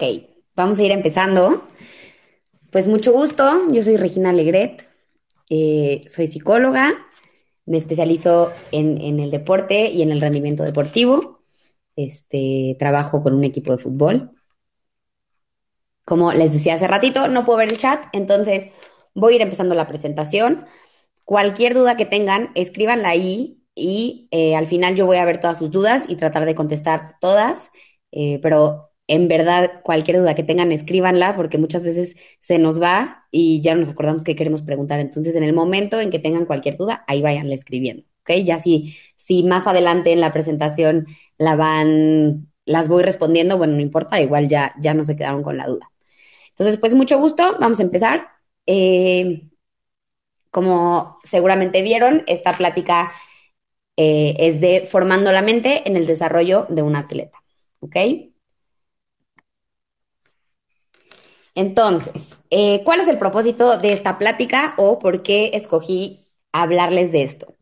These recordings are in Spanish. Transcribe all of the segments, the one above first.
Ok, vamos a ir empezando. Pues mucho gusto, yo soy Regina Legret, soy psicóloga, me especializo en el deporte y en el rendimiento deportivo. Trabajo con un equipo de fútbol. Como les decía hace ratito, no puedo ver el chat, entonces voy a ir empezando la presentación. Cualquier duda que tengan, escríbanla ahí y al final yo voy a ver todas sus dudas y tratar de contestar todas. Pero en verdad, cualquier duda que tengan, escríbanla porque muchas veces se nos va y ya no nos acordamos qué queremos preguntar. Entonces, en el momento en que tengan cualquier duda, ahí váyanla escribiendo, ¿ok? Ya si más adelante en la presentación las voy respondiendo, bueno, no importa, igual ya no se quedaron con la duda. Entonces, pues mucho gusto, vamos a empezar. Eh, como seguramente vieron, esta plática es de formando la mente en el desarrollo de un atleta. ¿Ok? Entonces, ¿cuál es el propósito de esta plática o por qué escogí hablarles de esto?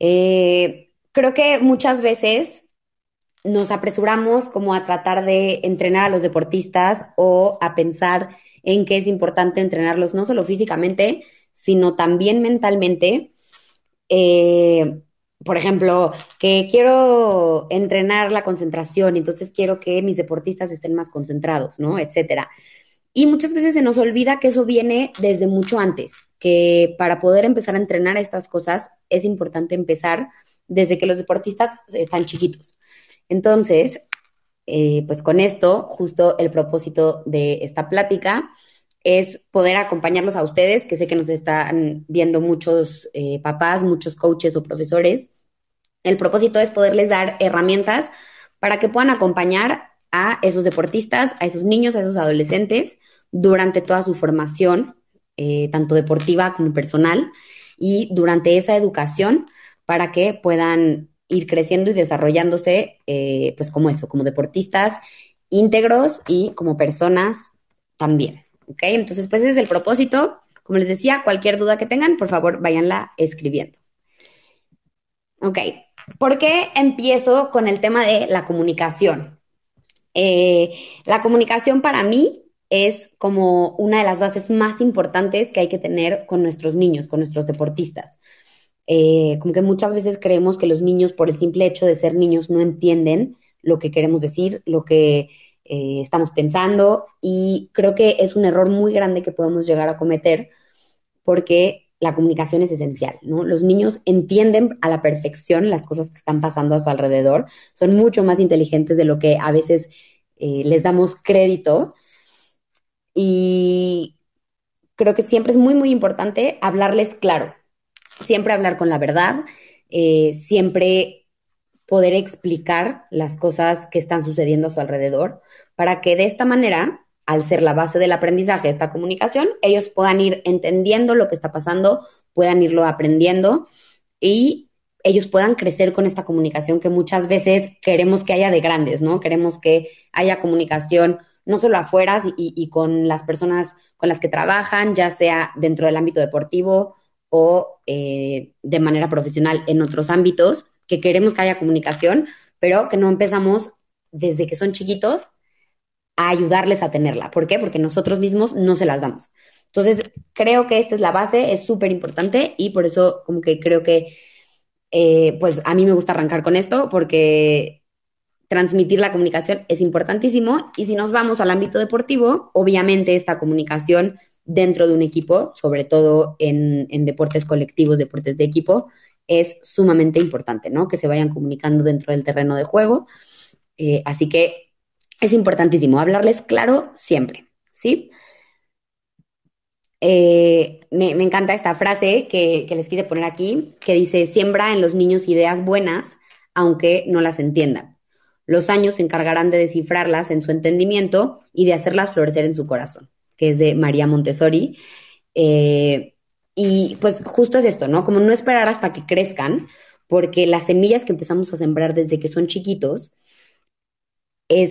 Creo que muchas veces nos apresuramos como a tratar de entrenar a los deportistas o a pensar en que es importante entrenarlos no solo físicamente, sino también mentalmente. Eh, por ejemplo, que quiero entrenar la concentración, entonces quiero que mis deportistas estén más concentrados, ¿no? Etcétera. Y muchas veces se nos olvida que eso viene desde mucho antes, que para poder empezar a entrenar estas cosas es importante empezar desde que los deportistas están chiquitos. Entonces, pues con esto, justo el propósito de esta plática es poder acompañarlos a ustedes, que sé que nos están viendo muchos papás, muchos coaches o profesores. El propósito es poderles dar herramientas para que puedan acompañar a esos deportistas, a esos niños, a esos adolescentes durante toda su formación, tanto deportiva como personal, y durante esa educación para que puedan ir creciendo y desarrollándose, pues como eso, como deportistas íntegros y como personas también. ¿Ok? Entonces, pues ese es el propósito. Como les decía, cualquier duda que tengan, por favor, váyanla escribiendo. Ok, ¿por qué empiezo con el tema de la comunicación? La comunicación para mí es como una de las bases más importantes que hay que tener con nuestros niños, con nuestros deportistas. Como que muchas veces creemos que los niños, por el simple hecho de ser niños, no entienden lo que queremos decir, lo que estamos pensando, y creo que es un error muy grande que podemos llegar a cometer porque la comunicación es esencial, ¿no? Los niños entienden a la perfección las cosas que están pasando a su alrededor, son mucho más inteligentes de lo que a veces les damos crédito, y creo que siempre es muy, muy importante hablarles claro, siempre hablar con la verdad, siempre poder explicar las cosas que están sucediendo a su alrededor, para que de esta manera, al ser la base del aprendizaje, esta comunicación, ellos puedan ir entendiendo lo que está pasando, puedan irlo aprendiendo y ellos puedan crecer con esta comunicación que muchas veces queremos que haya de grandes, ¿no? Queremos que haya comunicación no solo afuera y con las personas con las que trabajan, ya sea dentro del ámbito deportivo o de manera profesional en otros ámbitos, que queremos que haya comunicación, pero que no empezamos desde que son chiquitos a ayudarles a tenerla. ¿Por qué? Porque nosotros mismos no se las damos. Entonces, creo que esta es la base, es súper importante y por eso como que creo que, pues a mí me gusta arrancar con esto porque transmitir la comunicación es importantísimo y si nos vamos al ámbito deportivo, obviamente esta comunicación dentro de un equipo, sobre todo en deportes colectivos, deportes de equipo, es sumamente importante, ¿no? Que se vayan comunicando dentro del terreno de juego. Así que es importantísimo hablarles claro siempre, ¿sí? Me encanta esta frase que les quise poner aquí, que dice, siembra en los niños ideas buenas, aunque no las entiendan. Los años se encargarán de descifrarlas en su entendimiento y de hacerlas florecer en su corazón, que es de María Montessori. Eh, y pues justo es esto, ¿no? Como no esperar hasta que crezcan, porque las semillas que empezamos a sembrar desde que son chiquitos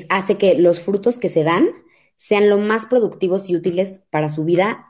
hace que los frutos que se dan sean lo más productivos y útiles para su vida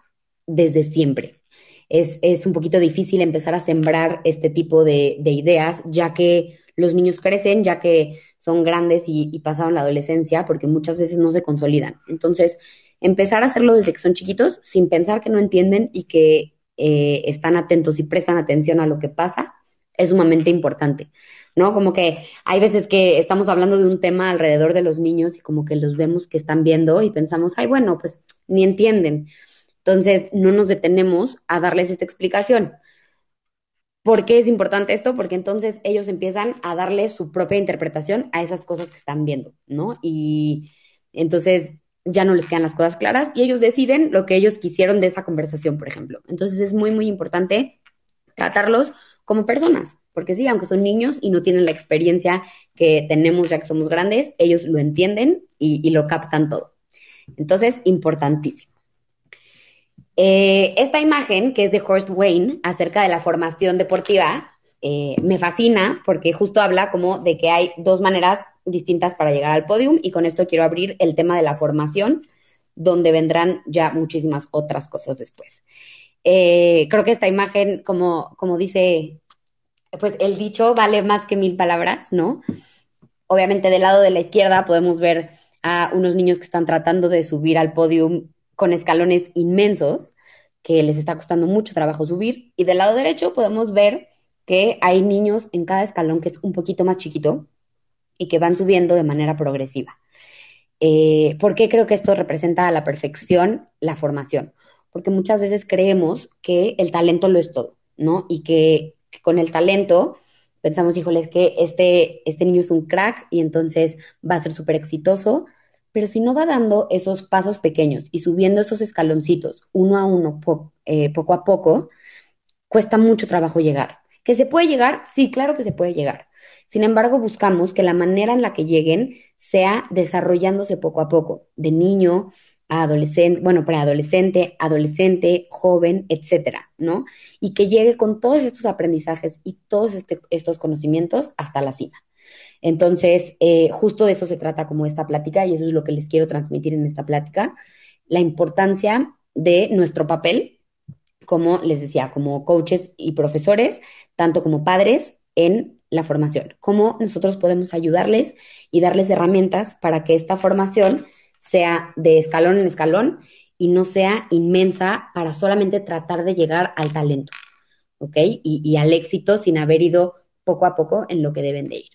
desde siempre. Es un poquito difícil empezar a sembrar este tipo de ideas, ya que los niños crecen, ya que son grandes y pasaron la adolescencia porque muchas veces no se consolidan. Entonces, empezar a hacerlo desde que son chiquitos, sin pensar que no entienden y que están atentos y prestan atención a lo que pasa, es sumamente importante, ¿no? Como que hay veces que estamos hablando de un tema alrededor de los niños y como que los vemos que están viendo y pensamos, ay, bueno, pues ni entienden. Entonces, no nos detenemos a darles esta explicación. ¿Por qué es importante esto? Porque entonces ellos empiezan a darle su propia interpretación a esas cosas que están viendo, ¿no? Y entonces ya no les quedan las cosas claras y ellos deciden lo que ellos quisieron de esa conversación, por ejemplo. Entonces es muy, muy importante tratarlos como personas, porque sí, aunque son niños y no tienen la experiencia que tenemos ya que somos grandes, ellos lo entienden y lo captan todo. Entonces, importantísimo. Esta imagen, que es de Horst Wayne, acerca de la formación deportiva, me fascina porque justo habla como de que hay dos maneras distintas para llegar al podium y con esto quiero abrir el tema de la formación, donde vendrán ya muchísimas otras cosas después. Creo que esta imagen, como dice, pues el dicho vale más que mil palabras, ¿no? Obviamente del lado de la izquierda podemos ver a unos niños que están tratando de subir al podium con escalones inmensos, que les está costando mucho trabajo subir. Y del lado derecho podemos ver que hay niños en cada escalón que es un poquito más chiquito y que van subiendo de manera progresiva. ¿Por qué creo que esto representa a la perfección la formación? Porque muchas veces creemos que el talento lo es todo, ¿no? Y que con el talento pensamos, híjole, es que este niño es un crack y entonces va a ser súper exitoso, pero si no va dando esos pasos pequeños y subiendo esos escaloncitos uno a uno, poco a poco, cuesta mucho trabajo llegar. ¿Que se puede llegar? Sí, claro que se puede llegar. Sin embargo, buscamos que la manera en la que lleguen sea desarrollándose poco a poco, de niño a adolescente, bueno, preadolescente, adolescente, joven, etcétera, ¿no? Y que llegue con todos estos aprendizajes y todos estos conocimientos hasta la cima. Entonces, justo de eso se trata como esta plática y eso es lo que les quiero transmitir en esta plática, la importancia de nuestro papel como les decía, como coaches y profesores, tanto como padres en la formación. Cómo nosotros podemos ayudarles y darles herramientas para que esta formación sea de escalón en escalón y no sea inmensa para solamente tratar de llegar al talento, ¿ok? Y al éxito sin haber ido poco a poco en lo que deben de ir.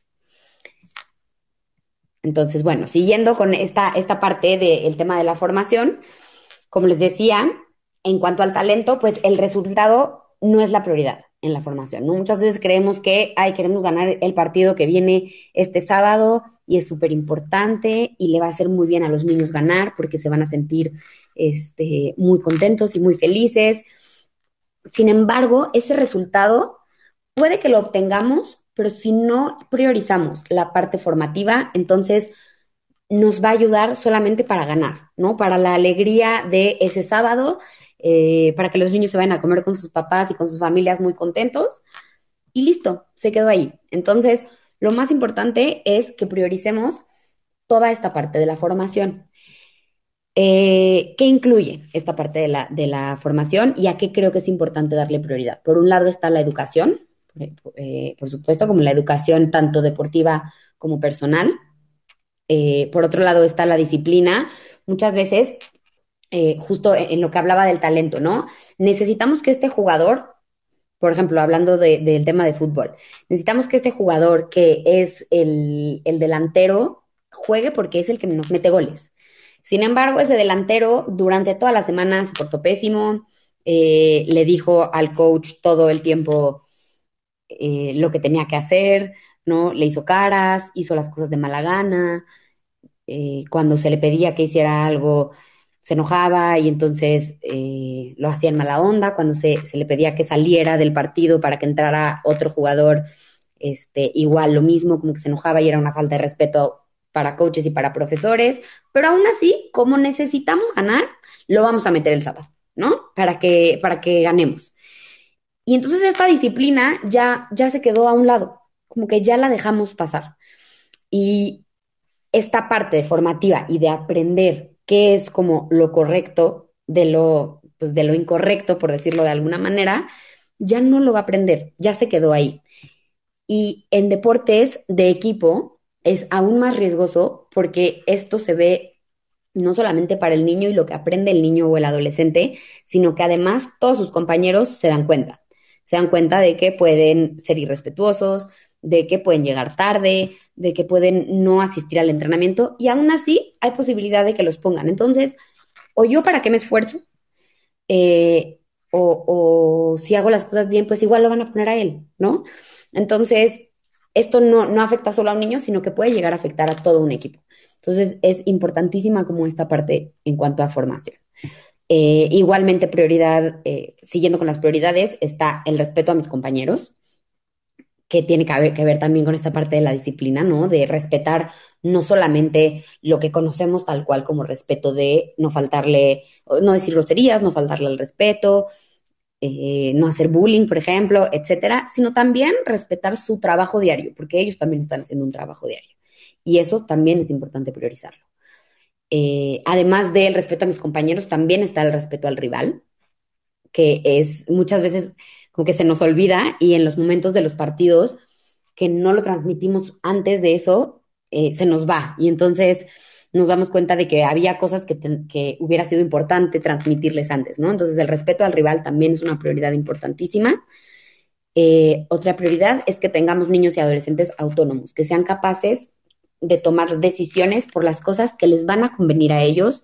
Entonces, bueno, siguiendo con esta parte del tema de la formación, como les decía, en cuanto al talento, pues el resultado no es la prioridad en la formación, ¿no? Muchas veces creemos que, ay, queremos ganar el partido que viene este sábado y es súper importante y le va a hacer muy bien a los niños ganar porque se van a sentir muy contentos y muy felices. Sin embargo, ese resultado puede que lo obtengamos, pero si no priorizamos la parte formativa, entonces nos va a ayudar solamente para ganar, ¿no? Para la alegría de ese sábado, para que los niños se vayan a comer con sus papás y con sus familias muy contentos y listo, se quedó ahí. Entonces, lo más importante es que prioricemos toda esta parte de la formación. ¿Qué incluye esta parte de la formación y a qué creo que es importante darle prioridad? Por un lado está la educación, por supuesto, como la educación tanto deportiva como personal. Por otro lado está la disciplina. Muchas veces, justo en lo que hablaba del talento, ¿no? Necesitamos que este jugador, por ejemplo, hablando del tema de fútbol, necesitamos que este jugador que es el delantero juegue porque es el que nos mete goles. Sin embargo, ese delantero durante toda la semana se portó pésimo, le dijo al coach todo el tiempo lo que tenía que hacer, ¿no? Le hizo caras, hizo las cosas de mala gana, cuando se le pedía que hiciera algo, se enojaba y entonces lo hacía en mala onda, cuando se le pedía que saliera del partido para que entrara otro jugador, igual lo mismo, como que se enojaba y era una falta de respeto para coaches y para profesores, pero aún así, como necesitamos ganar, lo vamos a meter el sábado, ¿no? Para que ganemos. Y entonces esta disciplina ya se quedó a un lado, como que ya la dejamos pasar. Y esta parte de formativa y de aprender qué es como lo correcto pues de lo incorrecto, por decirlo de alguna manera, ya no lo va a aprender, ya se quedó ahí. Y en deportes de equipo, es aún más riesgoso porque esto se ve no solamente para el niño y lo que aprende el niño o el adolescente, sino que además todos sus compañeros se dan cuenta. Se dan cuenta de que pueden ser irrespetuosos, de que pueden llegar tarde, de que pueden no asistir al entrenamiento y aún así hay posibilidad de que los pongan. Entonces, o yo para qué me esfuerzo, eh, o si hago las cosas bien, pues igual lo van a poner a él, ¿no? Entonces, esto no afecta solo a un niño, sino que puede llegar a afectar a todo un equipo. Entonces, es importantísima como esta parte en cuanto a formación. Igualmente, prioridad, siguiendo con las prioridades, está el respeto a mis compañeros, que tiene que ver también con esta parte de la disciplina, ¿no? De respetar no solamente lo que conocemos tal cual como respeto de no faltarle, no decir groserías, no faltarle al respeto, no hacer bullying, por ejemplo, etcétera, sino también respetar su trabajo diario, porque ellos también están haciendo un trabajo diario. Y eso también es importante priorizarlo. Además del respeto a mis compañeros, también está el respeto al rival, que es muchas veces como que se nos olvida y en los momentos de los partidos que no lo transmitimos antes de eso, se nos va. Y entonces nos damos cuenta de que había cosas que hubiera sido importante transmitirles antes, ¿no? Entonces el respeto al rival también es una prioridad importantísima. Otra prioridad es que tengamos niños y adolescentes autónomos, que sean capaces de tomar decisiones por las cosas que les van a convenir a ellos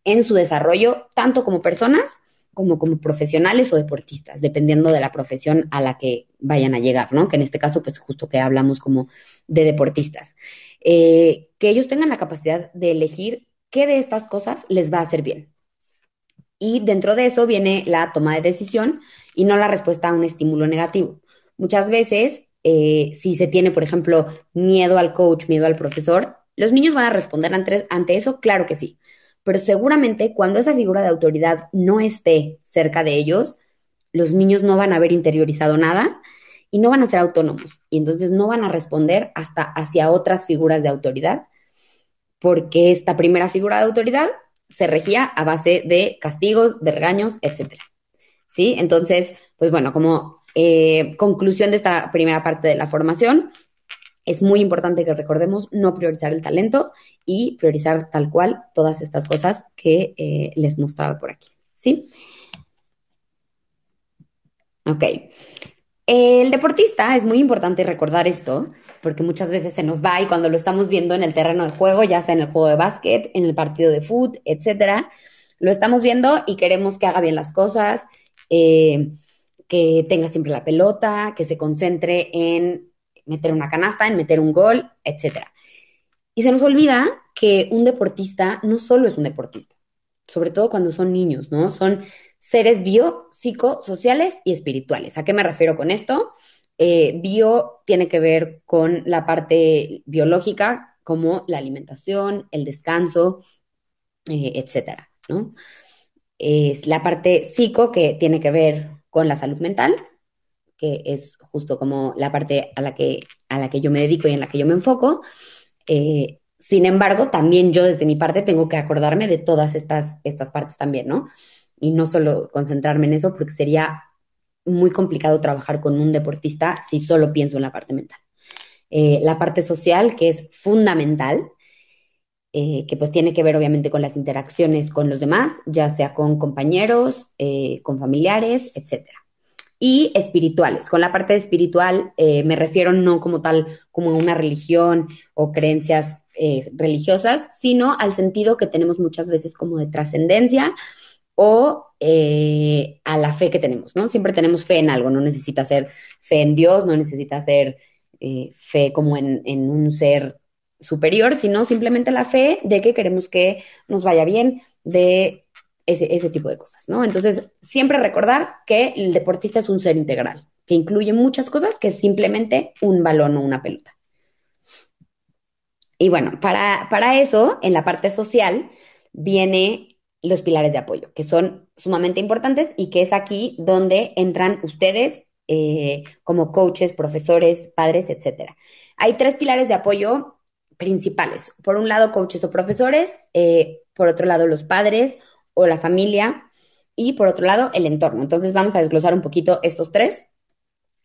en su desarrollo, tanto como personas como profesionales o deportistas, dependiendo de la profesión a la que vayan a llegar, ¿no? Que en este caso, pues justo que hablamos como de deportistas. Que ellos tengan la capacidad de elegir qué de estas cosas les va a hacer bien. Y dentro de eso viene la toma de decisión y no la respuesta a un estímulo negativo. Muchas veces, si se tiene, por ejemplo, miedo al coach, miedo al profesor, los niños van a responder ante eso, claro que sí. Pero seguramente cuando esa figura de autoridad no esté cerca de ellos, los niños no van a haber interiorizado nada y no van a ser autónomos. Y entonces no van a responder hasta hacia otras figuras de autoridad porque esta primera figura de autoridad se regía a base de castigos, de regaños, etcétera. ¿Sí? Entonces, pues bueno, como conclusión de esta primera parte de la formación, es muy importante que recordemos no priorizar el talento y priorizar tal cual todas estas cosas que les mostraba por aquí. ¿Sí? Ok. El deportista es muy importante recordar esto, porque muchas veces se nos va y cuando lo estamos viendo en el terreno de juego, ya sea en el juego de básquet, en el partido de fútbol, etcétera, lo estamos viendo y queremos que haga bien las cosas, eh, que tenga siempre la pelota, que se concentre en meter una canasta, en meter un gol, etcétera. Y se nos olvida que un deportista no solo es un deportista, sobre todo cuando son niños, ¿no? Son seres bio, psicosociales y espirituales. ¿A qué me refiero con esto? Bio tiene que ver con la parte biológica, como la alimentación, el descanso, etcétera, ¿no? Es la parte psico que tiene que ver con la salud mental, que es justo como la parte a la que yo me dedico y en la que yo me enfoco. Sin embargo, también yo desde mi parte tengo que acordarme de todas estas partes también, ¿no? Y no solo concentrarme en eso, porque sería muy complicado trabajar con un deportista si solo pienso en la parte mental. La parte social, que es fundamental, que pues tiene que ver obviamente con las interacciones con los demás, ya sea con compañeros, con familiares, etcétera. Y espirituales. Con la parte espiritual me refiero no como tal, como a una religión o creencias religiosas, sino al sentido que tenemos muchas veces como de trascendencia o a la fe que tenemos, ¿no? Siempre tenemos fe en algo, no necesita ser fe en Dios, no necesita ser fe como en un ser superior, sino simplemente la fe de que queremos que nos vaya bien, de ese tipo de cosas, ¿no? Entonces, siempre recordar que el deportista es un ser integral, que incluye muchas cosas que es simplemente un balón o una pelota. Y bueno, para eso, en la parte social, viene los pilares de apoyo, que son sumamente importantes y que es aquí donde entran ustedes como coaches, profesores, padres, etcétera. Hay tres pilares de apoyo principales. Por un lado, coaches o profesores, por otro lado, los padres o la familia y por otro lado, el entorno. Entonces, vamos a desglosar un poquito estos tres.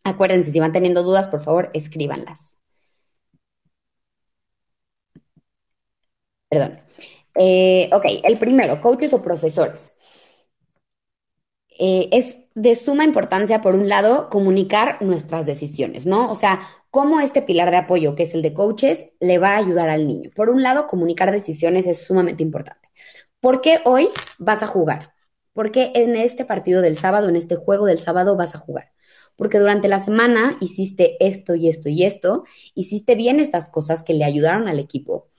Acuérdense, si van teniendo dudas, por favor, escríbanlas. Perdón. Ok, el primero, coaches o profesores. Es de suma importancia, por un lado, comunicar nuestras decisiones, ¿no? O sea, cómo este pilar de apoyo, que es el de coaches, le va a ayudar al niño. Por un lado, comunicar decisiones es sumamente importante. ¿Por qué hoy vas a jugar? ¿Por qué en este partido del sábado, en este juego del sábado vas a jugar? Porque durante la semana hiciste esto y esto y esto, hiciste bien estas cosas que le ayudaron al equipo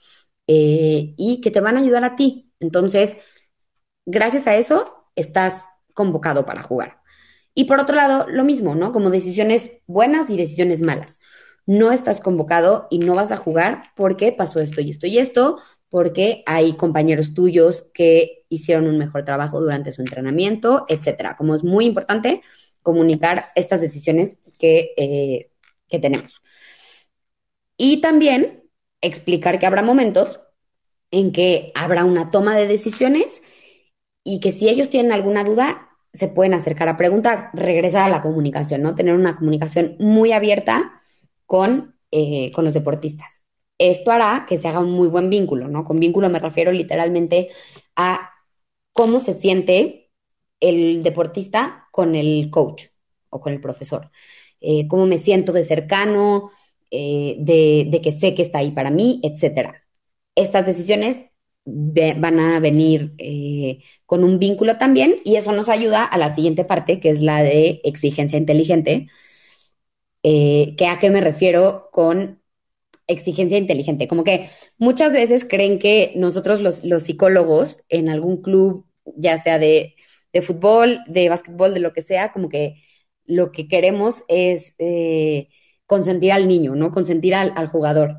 y que te van a ayudar a ti. Entonces, gracias a eso, estás convocado para jugar. Y por otro lado, lo mismo, ¿no? Como decisiones buenas y decisiones malas. No estás convocado y no vas a jugar porque pasó esto y esto y esto, porque hay compañeros tuyos que hicieron un mejor trabajo durante su entrenamiento, etcétera. Como es muy importante comunicar estas decisiones que tenemos. Y también explicar que habrá momentos en que habrá una toma de decisiones y que si ellos tienen alguna duda, se pueden acercar a preguntar, regresar a la comunicación, ¿no? Tener una comunicación muy abierta con los deportistas. Esto hará que se haga un muy buen vínculo, ¿no? Con vínculo me refiero literalmente a cómo se siente el deportista con el coach o con el profesor. Cómo me siento de cercano, de que sé que está ahí para mí, etcétera. Estas decisiones van a venir con un vínculo también y eso nos ayuda a la siguiente parte, que es la de exigencia inteligente. Que a qué me refiero con exigencia inteligente. Como que muchas veces creen que nosotros los psicólogos en algún club, ya sea de fútbol, de básquetbol, de lo que sea, como que lo que queremos es consentir al niño, ¿no? Consentir al jugador.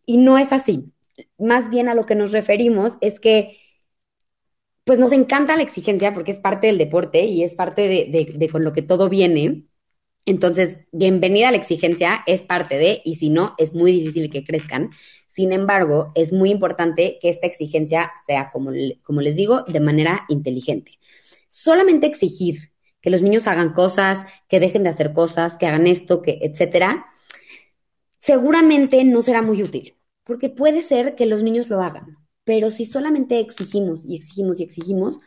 Y no es así. Más bien a lo que nos referimos es que pues nos encanta la exigencia porque es parte del deporte y es parte de con lo que todo viene. Entonces, bienvenida a la exigencia, es parte de, y si no, es muy difícil que crezcan. Sin embargo, es muy importante que esta exigencia sea, como les digo, de manera inteligente. Solamente exigir que los niños hagan cosas, que dejen de hacer cosas, que hagan esto, que etcétera, seguramente no será muy útil, porque puede ser que los niños lo hagan, pero si solamente exigimos y exigimos y exigimos,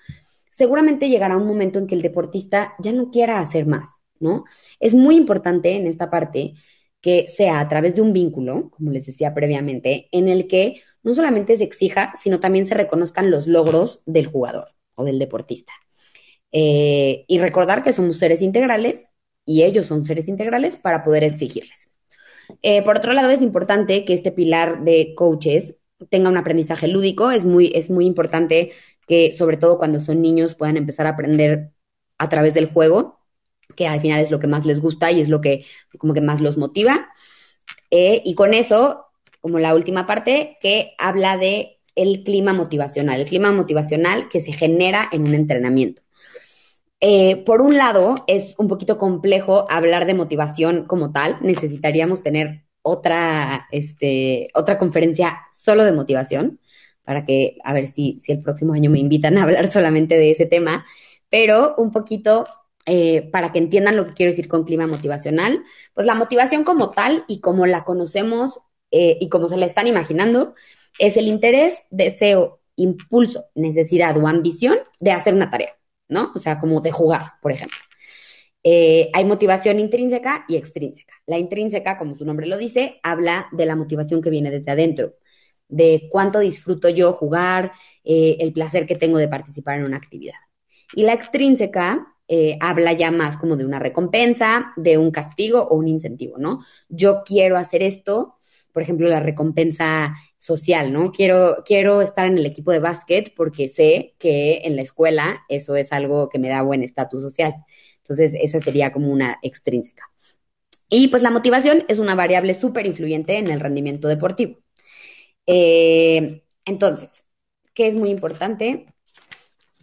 seguramente llegará un momento en que el deportista ya no quiera hacer más, ¿no? Es muy importante en esta parte que sea a través de un vínculo, como les decía previamente, en el que no solamente se exija, sino también se reconozcan los logros del jugador o del deportista. Y recordar que somos seres integrales y ellos son seres integrales para poder exigirles. Por otro lado, es importante que este pilar de coaches tenga un aprendizaje lúdico. Es muy importante que, sobre todo cuando son niños, puedan empezar a aprender a través del juego, que al final es lo que más les gusta y es lo que como que más los motiva. Y con eso, como la última parte, que habla de el clima motivacional que se genera en un entrenamiento. Por un lado, es un poquito complejo hablar de motivación como tal. Necesitaríamos tener otra conferencia solo de motivación para que, a ver si el próximo año me invitan a hablar solamente de ese tema, pero un poquito para que entiendan lo que quiero decir con clima motivacional. Pues la motivación como tal y como la conocemos y como se la están imaginando, es el interés, deseo, impulso, necesidad o ambición de hacer una tarea. ¿No? O sea, como de jugar, por ejemplo. Hay motivación intrínseca y extrínseca. La intrínseca, como su nombre lo dice, habla de la motivación que viene desde adentro, de cuánto disfruto yo jugar, el placer que tengo de participar en una actividad. Y la extrínseca habla ya más como de una recompensa, de un castigo o un incentivo, ¿no? Yo quiero hacer esto, por ejemplo, la recompensa social, ¿no? Quiero estar en el equipo de básquet porque sé que en la escuela eso es algo que me da buen estatus social. Entonces, esa sería como una extrínseca. Y pues la motivación es una variable súper influyente en el rendimiento deportivo. Entonces, ¿qué es muy importante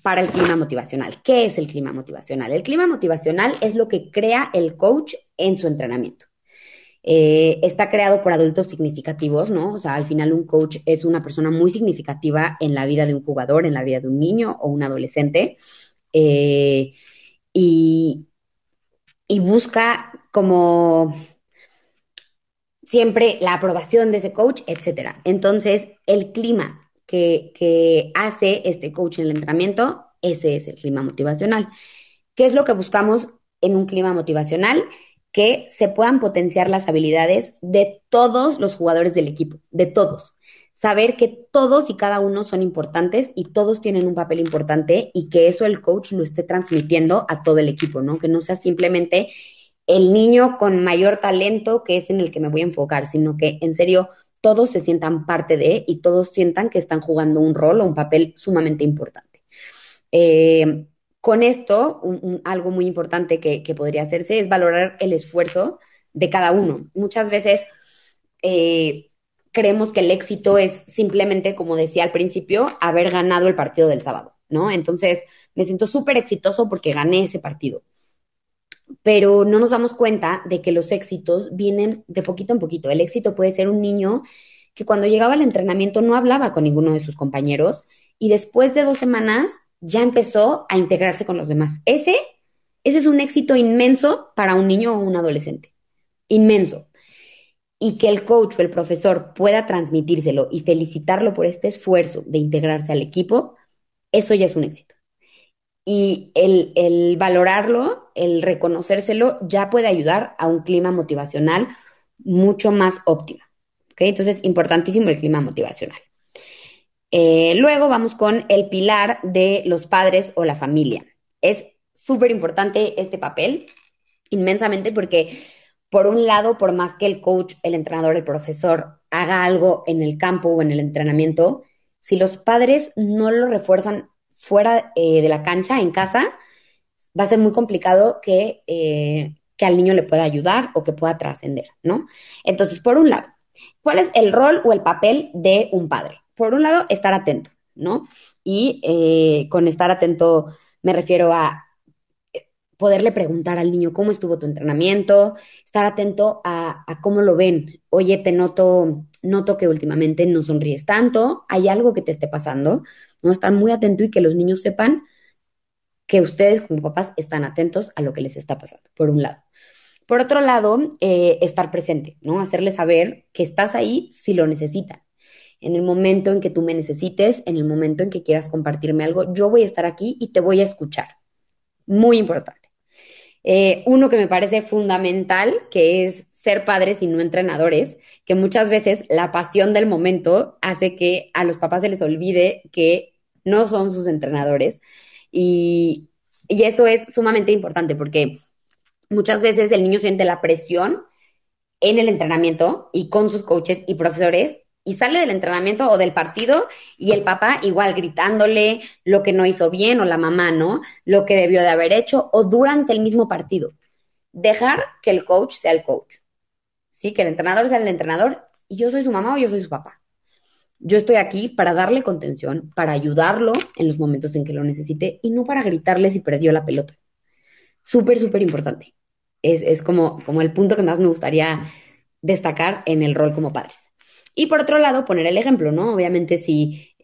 para el clima motivacional? ¿Qué es el clima motivacional? El clima motivacional es lo que crea el coach en su entrenamiento. Está creado por adultos significativos, ¿no? O sea, al final un coach es una persona muy significativa en la vida de un jugador, en la vida de un niño o un adolescente, eh, y, y busca como siempre la aprobación de ese coach, etcétera. Entonces, el clima que hace este coach en el entrenamiento, ese es el clima motivacional. ¿Qué es lo que buscamos en un clima motivacional? Que se puedan potenciar las habilidades de todos los jugadores del equipo, de todos. Saber que todos y cada uno son importantes y todos tienen un papel importante y que eso el coach lo esté transmitiendo a todo el equipo, ¿no? Que no sea simplemente el niño con mayor talento que es en el que me voy a enfocar, sino que en serio todos se sientan parte de y todos sientan que están jugando un rol o un papel sumamente importante. Eh, con esto, algo muy importante que podría hacerse es valorar el esfuerzo de cada uno. Muchas veces eh, creemos que el éxito es simplemente, como decía al principio, haber ganado el partido del sábado, ¿no? Entonces, me siento súper exitoso porque gané ese partido, pero no nos damos cuenta de que los éxitos vienen de poquito en poquito. El éxito puede ser un niño que cuando llegaba al entrenamiento no hablaba con ninguno de sus compañeros y después de 2 semanas ya empezó a integrarse con los demás. Ese es un éxito inmenso para un niño o un adolescente. Inmenso. Y que el coach o el profesor pueda transmitírselo y felicitarlo por este esfuerzo de integrarse al equipo, eso ya es un éxito. Y el valorarlo, el reconocérselo, ya puede ayudar a un clima motivacional mucho más óptimo. ¿Ok? Entonces, importantísimo el clima motivacional. Luego vamos con el pilar de los padres o la familia. Es súper importante este papel, inmensamente, porque por un lado, por más que el coach, el entrenador, el profesor haga algo en el campo o en el entrenamiento, si los padres no lo refuerzan fuera de la cancha, en casa, va a ser muy complicado que al niño le pueda ayudar o que pueda trascender, ¿no? Entonces, por un lado, ¿cuál es el rol o el papel de un padre? Por un lado, estar atento, ¿no? Y con estar atento me refiero a poderle preguntar al niño cómo estuvo tu entrenamiento, estar atento a cómo lo ven. Oye, noto que últimamente no sonríes tanto, hay algo que te esté pasando, ¿no? Estar muy atento y que los niños sepan que ustedes como papás están atentos a lo que les está pasando, por un lado. Por otro lado, estar presente, ¿no? Hacerles saber que estás ahí si lo necesitan. En el momento en que tú me necesites, en el momento en que quieras compartirme algo, yo voy a estar aquí y te voy a escuchar. Muy importante. Uno que me parece fundamental, que es ser padres y no entrenadores, que muchas veces la pasión del momento hace que a los papás se les olvide que no son sus entrenadores. Y, y eso es sumamente importante porque muchas veces el niño siente la presión en el entrenamiento y con sus coaches y profesores y sale del entrenamiento o del partido y el papá igual gritándole lo que no hizo bien o la mamá, ¿no? Lo que debió de haber hecho o durante el mismo partido. Dejar que el coach sea el coach, ¿sí? Que el entrenador sea el entrenador y yo soy su mamá o yo soy su papá. Yo estoy aquí para darle contención, para ayudarlo en los momentos en que lo necesite y no para gritarle si perdió la pelota. Súper, súper importante. Es como el punto que más me gustaría destacar en el rol como padres. Y por otro lado, poner el ejemplo, ¿no? Obviamente, si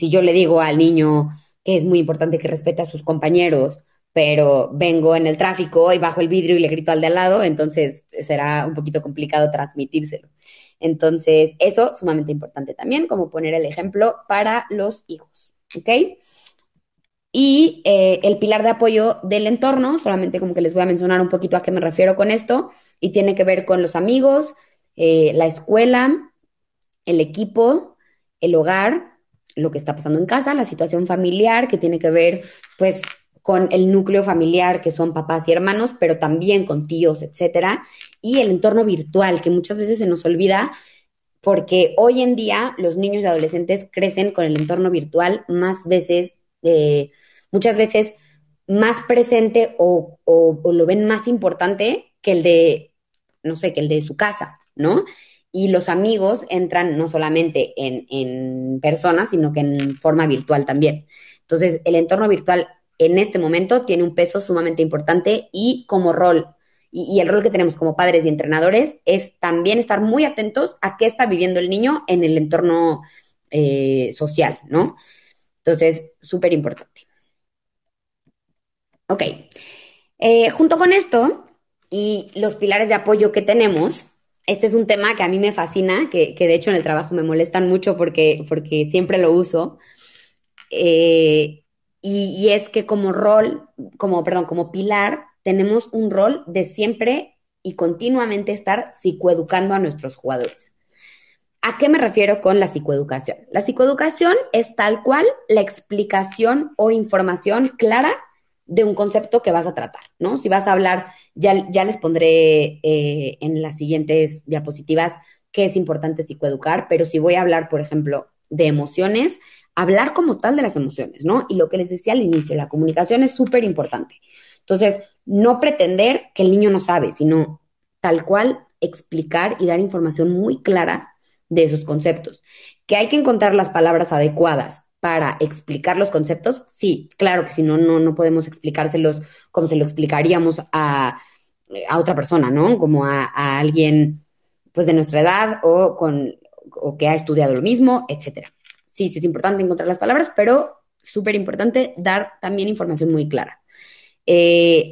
yo le digo al niño que es muy importante que respete a sus compañeros, pero vengo en el tráfico y bajo el vidrio y le grito al de al lado, entonces será un poquito complicado transmitírselo. Entonces, eso sumamente importante también, como poner el ejemplo para los hijos, ¿ok? Y el pilar de apoyo del entorno, solamente como que les voy a mencionar un poquito a qué me refiero con esto, y tiene que ver con los amigos, la escuela, el equipo, el hogar, lo que está pasando en casa, la situación familiar, que tiene que ver pues con el núcleo familiar, que son papás y hermanos, pero también con tíos, etcétera, y el entorno virtual, que muchas veces se nos olvida porque hoy en día los niños y adolescentes crecen con el entorno virtual más veces, muchas veces más presente o lo ven más importante que el de, no sé, que el de su casa, ¿no? Y los amigos entran no solamente en personas, sino que en forma virtual también. Entonces, el entorno virtual en este momento tiene un peso sumamente importante y como rol y el rol que tenemos como padres y entrenadores es también estar muy atentos a qué está viviendo el niño en el entorno social, ¿no? Entonces, súper importante. Ok. Junto con esto y los pilares de apoyo que tenemos, Este es un tema que a mí me fascina, que de hecho en el trabajo me molestan mucho porque siempre lo uso. Eh, y es que como rol, perdón, como pilar, tenemos un rol de siempre y continuamente estar psicoeducando a nuestros jugadores. ¿A qué me refiero con la psicoeducación? La psicoeducación es tal cual la explicación o información clara de un concepto que vas a tratar, ¿no? Si vas a hablar, ya les pondré en las siguientes diapositivas qué es importante psicoeducar, pero si voy a hablar, por ejemplo, de emociones, hablar como tal de las emociones, ¿no? Y lo que les decía al inicio, la comunicación es súper importante. Entonces, no pretender que el niño no sabe, sino tal cual explicar y dar información muy clara de esos conceptos. ¿Que hay que encontrar las palabras adecuadas para explicar los conceptos? Sí, claro que si no, no podemos explicárselos como se lo explicaríamos a otra persona, ¿no? Como a alguien pues de nuestra edad o que ha estudiado lo mismo, etcétera. Sí, sí es importante encontrar las palabras, pero súper importante dar también información muy clara.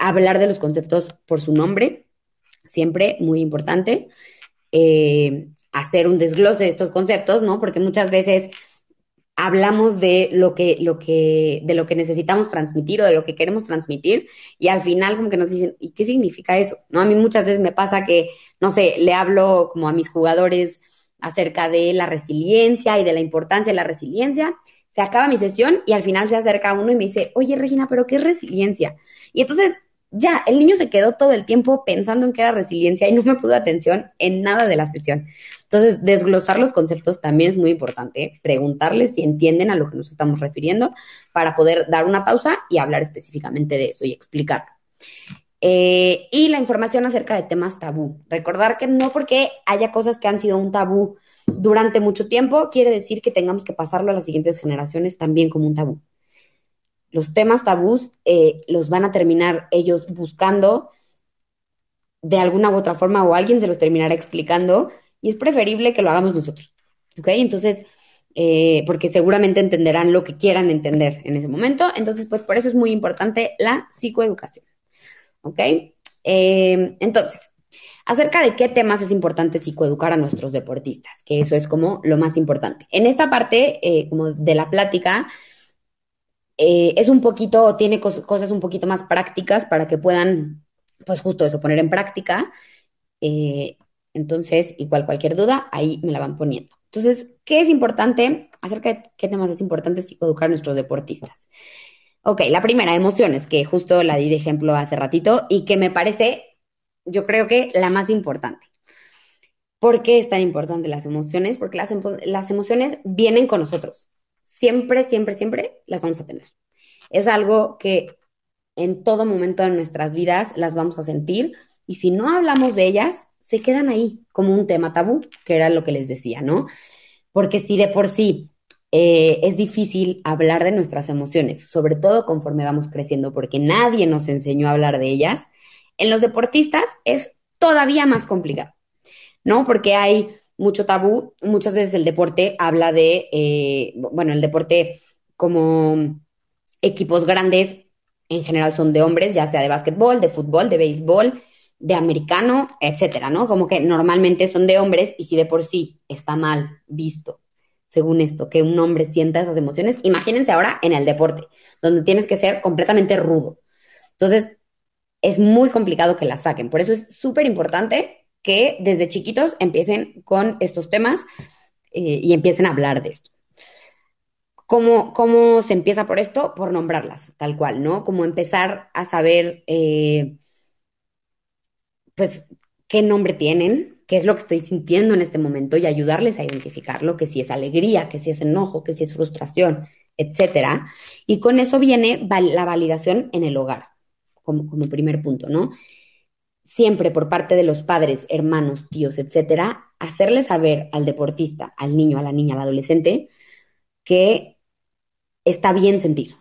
Hablar de los conceptos por su nombre, siempre muy importante. Hacer un desglose de estos conceptos, ¿no? Porque muchas veces hablamos de de lo que necesitamos transmitir o de lo que queremos transmitir y al final como que nos dicen, ¿y qué significa eso? ¿No? A mí muchas veces me pasa que, no sé, le hablo como a mis jugadores acerca de la resiliencia y de la importancia de la resiliencia. Se acaba mi sesión y al final se acerca uno y me dice, oye Regina, ¿pero qué es resiliencia? Y entonces ya, el niño se quedó todo el tiempo pensando en qué era resiliencia y no me puso atención en nada de la sesión. Entonces, desglosar los conceptos también es muy importante, preguntarles si entienden a lo que nos estamos refiriendo para poder dar una pausa y hablar específicamente de eso y explicarlo. Y la información acerca de temas tabú. Recordar que no porque haya cosas que han sido un tabú durante mucho tiempo, quiere decir que tengamos que pasarlo a las siguientes generaciones también como un tabú. Los temas tabús los van a terminar ellos buscando de alguna u otra forma o alguien se los terminará explicando y es preferible que lo hagamos nosotros. ¿Ok? Entonces, porque seguramente entenderán lo que quieran entender en ese momento. Entonces, pues por eso es muy importante la psicoeducación. ¿Ok? Entonces, acerca de qué temas es importante psicoeducar a nuestros deportistas, que eso es como lo más importante. En esta parte, como de la plática, es un poquito, tiene cosas un poquito más prácticas para que puedan, pues justo eso, poner en práctica. Eh, entonces, igual cualquier duda, ahí me la van poniendo. Entonces, ¿qué es importante? Acerca de qué temas es importante psicoeducar a nuestros deportistas. Ok, la primera, emociones, que justo la di de ejemplo hace ratito y que me parece, yo creo que la más importante. ¿Por qué es tan importante las emociones? Porque las emociones vienen con nosotros. Siempre, siempre, siempre las vamos a tener. Es algo que en todo momento de nuestras vidas las vamos a sentir y si no hablamos de ellas, se quedan ahí como un tema tabú, que era lo que les decía, ¿no? Porque si de por sí es difícil hablar de nuestras emociones, sobre todo conforme vamos creciendo, porque nadie nos enseñó a hablar de ellas, en los deportistas es todavía más complicado, ¿no? Porque hay mucho tabú, muchas veces el deporte habla bueno, el deporte como equipos grandes en general son de hombres, ya sea de básquetbol, de fútbol, de béisbol, de americano, etcétera, ¿no? Como que normalmente son de hombres y si de por sí está mal visto, según esto, que un hombre sienta esas emociones, imagínense ahora en el deporte, donde tienes que ser completamente rudo. Entonces, es muy complicado que las saquen. Por eso es súper importante que desde chiquitos empiecen con estos temas y empiecen a hablar de esto. ¿Cómo se empieza por esto? Por nombrarlas, tal cual, ¿no? Como empezar a saber, pues, qué nombre tienen, qué es lo que estoy sintiendo en este momento y ayudarles a identificarlo, que si es alegría, que si es enojo, que si es frustración, etcétera. Y con eso viene la validación en el hogar, como primer punto, ¿no? Siempre por parte de los padres, hermanos, tíos, etcétera, hacerle saber al deportista, al niño, a la niña, al adolescente, que está bien sentir,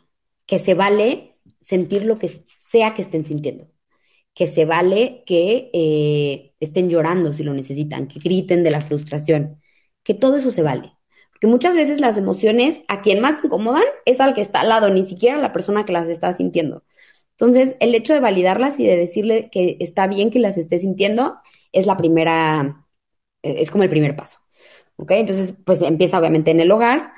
que se vale sentir lo que sea que estén sintiendo, que se vale que estén llorando si lo necesitan, que griten de la frustración, que todo eso se vale. Porque muchas veces las emociones a quien más incomodan es al que está al lado, ni siquiera a la persona que las está sintiendo. Entonces, el hecho de validarlas y de decirle que está bien que las esté sintiendo es la primera Es como el primer paso. ¿Ok? Entonces, pues empieza obviamente en el hogar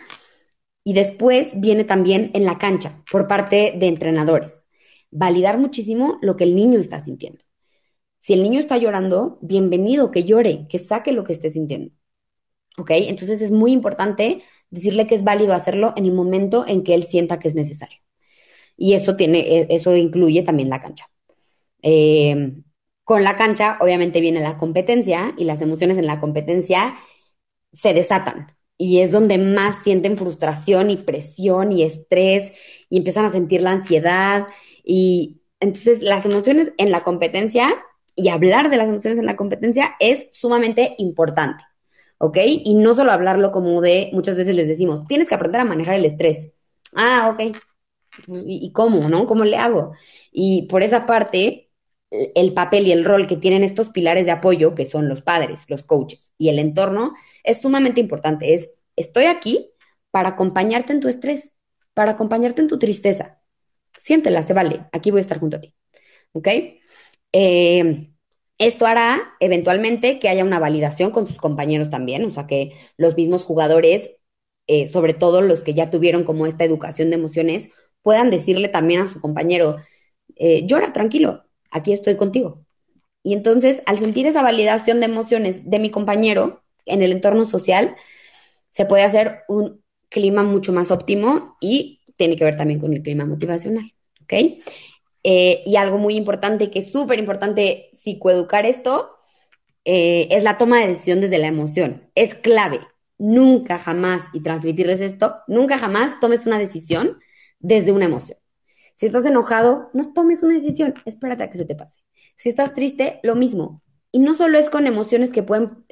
y después viene también en la cancha por parte de entrenadores. Validar muchísimo lo que el niño está sintiendo. Si el niño está llorando, bienvenido, que llore, que saque lo que esté sintiendo. ¿Ok? Entonces es muy importante decirle que es válido hacerlo en el momento en que él sienta que es necesario. Y eso incluye también la cancha. Eh, con la cancha, obviamente, viene la competencia y las emociones en la competencia se desatan. Y es donde más sienten frustración y presión y estrés y empiezan a sentir la ansiedad. Y entonces las emociones en la competencia y hablar de las emociones en la competencia es sumamente importante. ¿Ok? Y no solo hablarlo como de, muchas veces les decimos, tienes que aprender a manejar el estrés. Ah, ok. ¿Y cómo, no? ¿Cómo le hago? Y por esa parte, el papel y el rol que tienen estos pilares de apoyo, que son los padres, los coaches y el entorno, es sumamente importante. Estoy aquí para acompañarte en tu estrés, para acompañarte en tu tristeza. Siéntela, se vale. Aquí voy a estar junto a ti. ¿Ok? Eh, Esto hará eventualmente que haya una validación con sus compañeros también, o sea, que los mismos jugadores, sobre todo los que ya tuvieron como esta educación de emociones, puedan decirle también a su compañero, llora, tranquilo, aquí estoy contigo. Y entonces, al sentir esa validación de emociones de mi compañero en el entorno social, se puede hacer un clima mucho más óptimo y tiene que ver también con el clima motivacional, ¿ok? Y algo muy importante, que es súper importante psicoeducar esto, es la toma de decisión desde la emoción. Es clave. Nunca jamás, y transmitirles esto, nunca jamás tomes una decisión desde una emoción. Si estás enojado, no tomes una decisión, espérate a que se te pase. Si estás triste, lo mismo. Y no solo es con emociones que pueden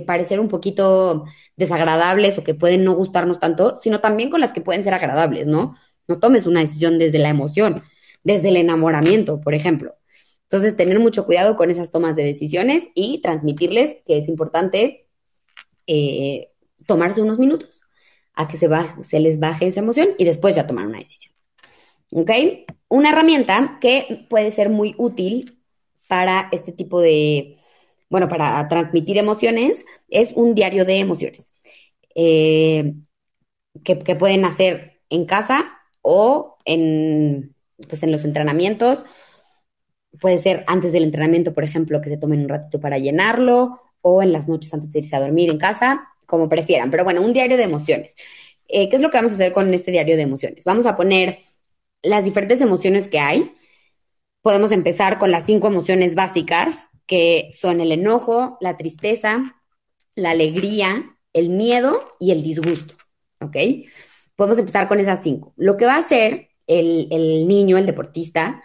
parecer un poquito desagradables o que pueden no gustarnos tanto, sino también con las que pueden ser agradables, ¿no? No tomes una decisión desde la emoción, desde el enamoramiento, por ejemplo. Entonces, tener mucho cuidado con esas tomas de decisiones y transmitirles que es importante eh, tomarse unos minutos a que se les baje esa emoción y después ya tomar una decisión. ¿Ok? Una herramienta que puede ser muy útil para este tipo de, bueno, para transmitir emociones, es un diario de emociones eh, que pueden hacer en casa o pues en los entrenamientos. Puede ser antes del entrenamiento, por ejemplo, que se tomen un ratito para llenarlo o en las noches antes de irse a dormir en casa, como prefieran. Pero bueno, un diario de emociones. ¿Qué es lo que vamos a hacer con este diario de emociones? Vamos a poner las diferentes emociones que hay. Podemos empezar con las 5 emociones básicas, que son el enojo, la tristeza, la alegría, el miedo y el disgusto. ¿Ok? Podemos empezar con esas 5. Lo que va a hacer el niño, el deportista,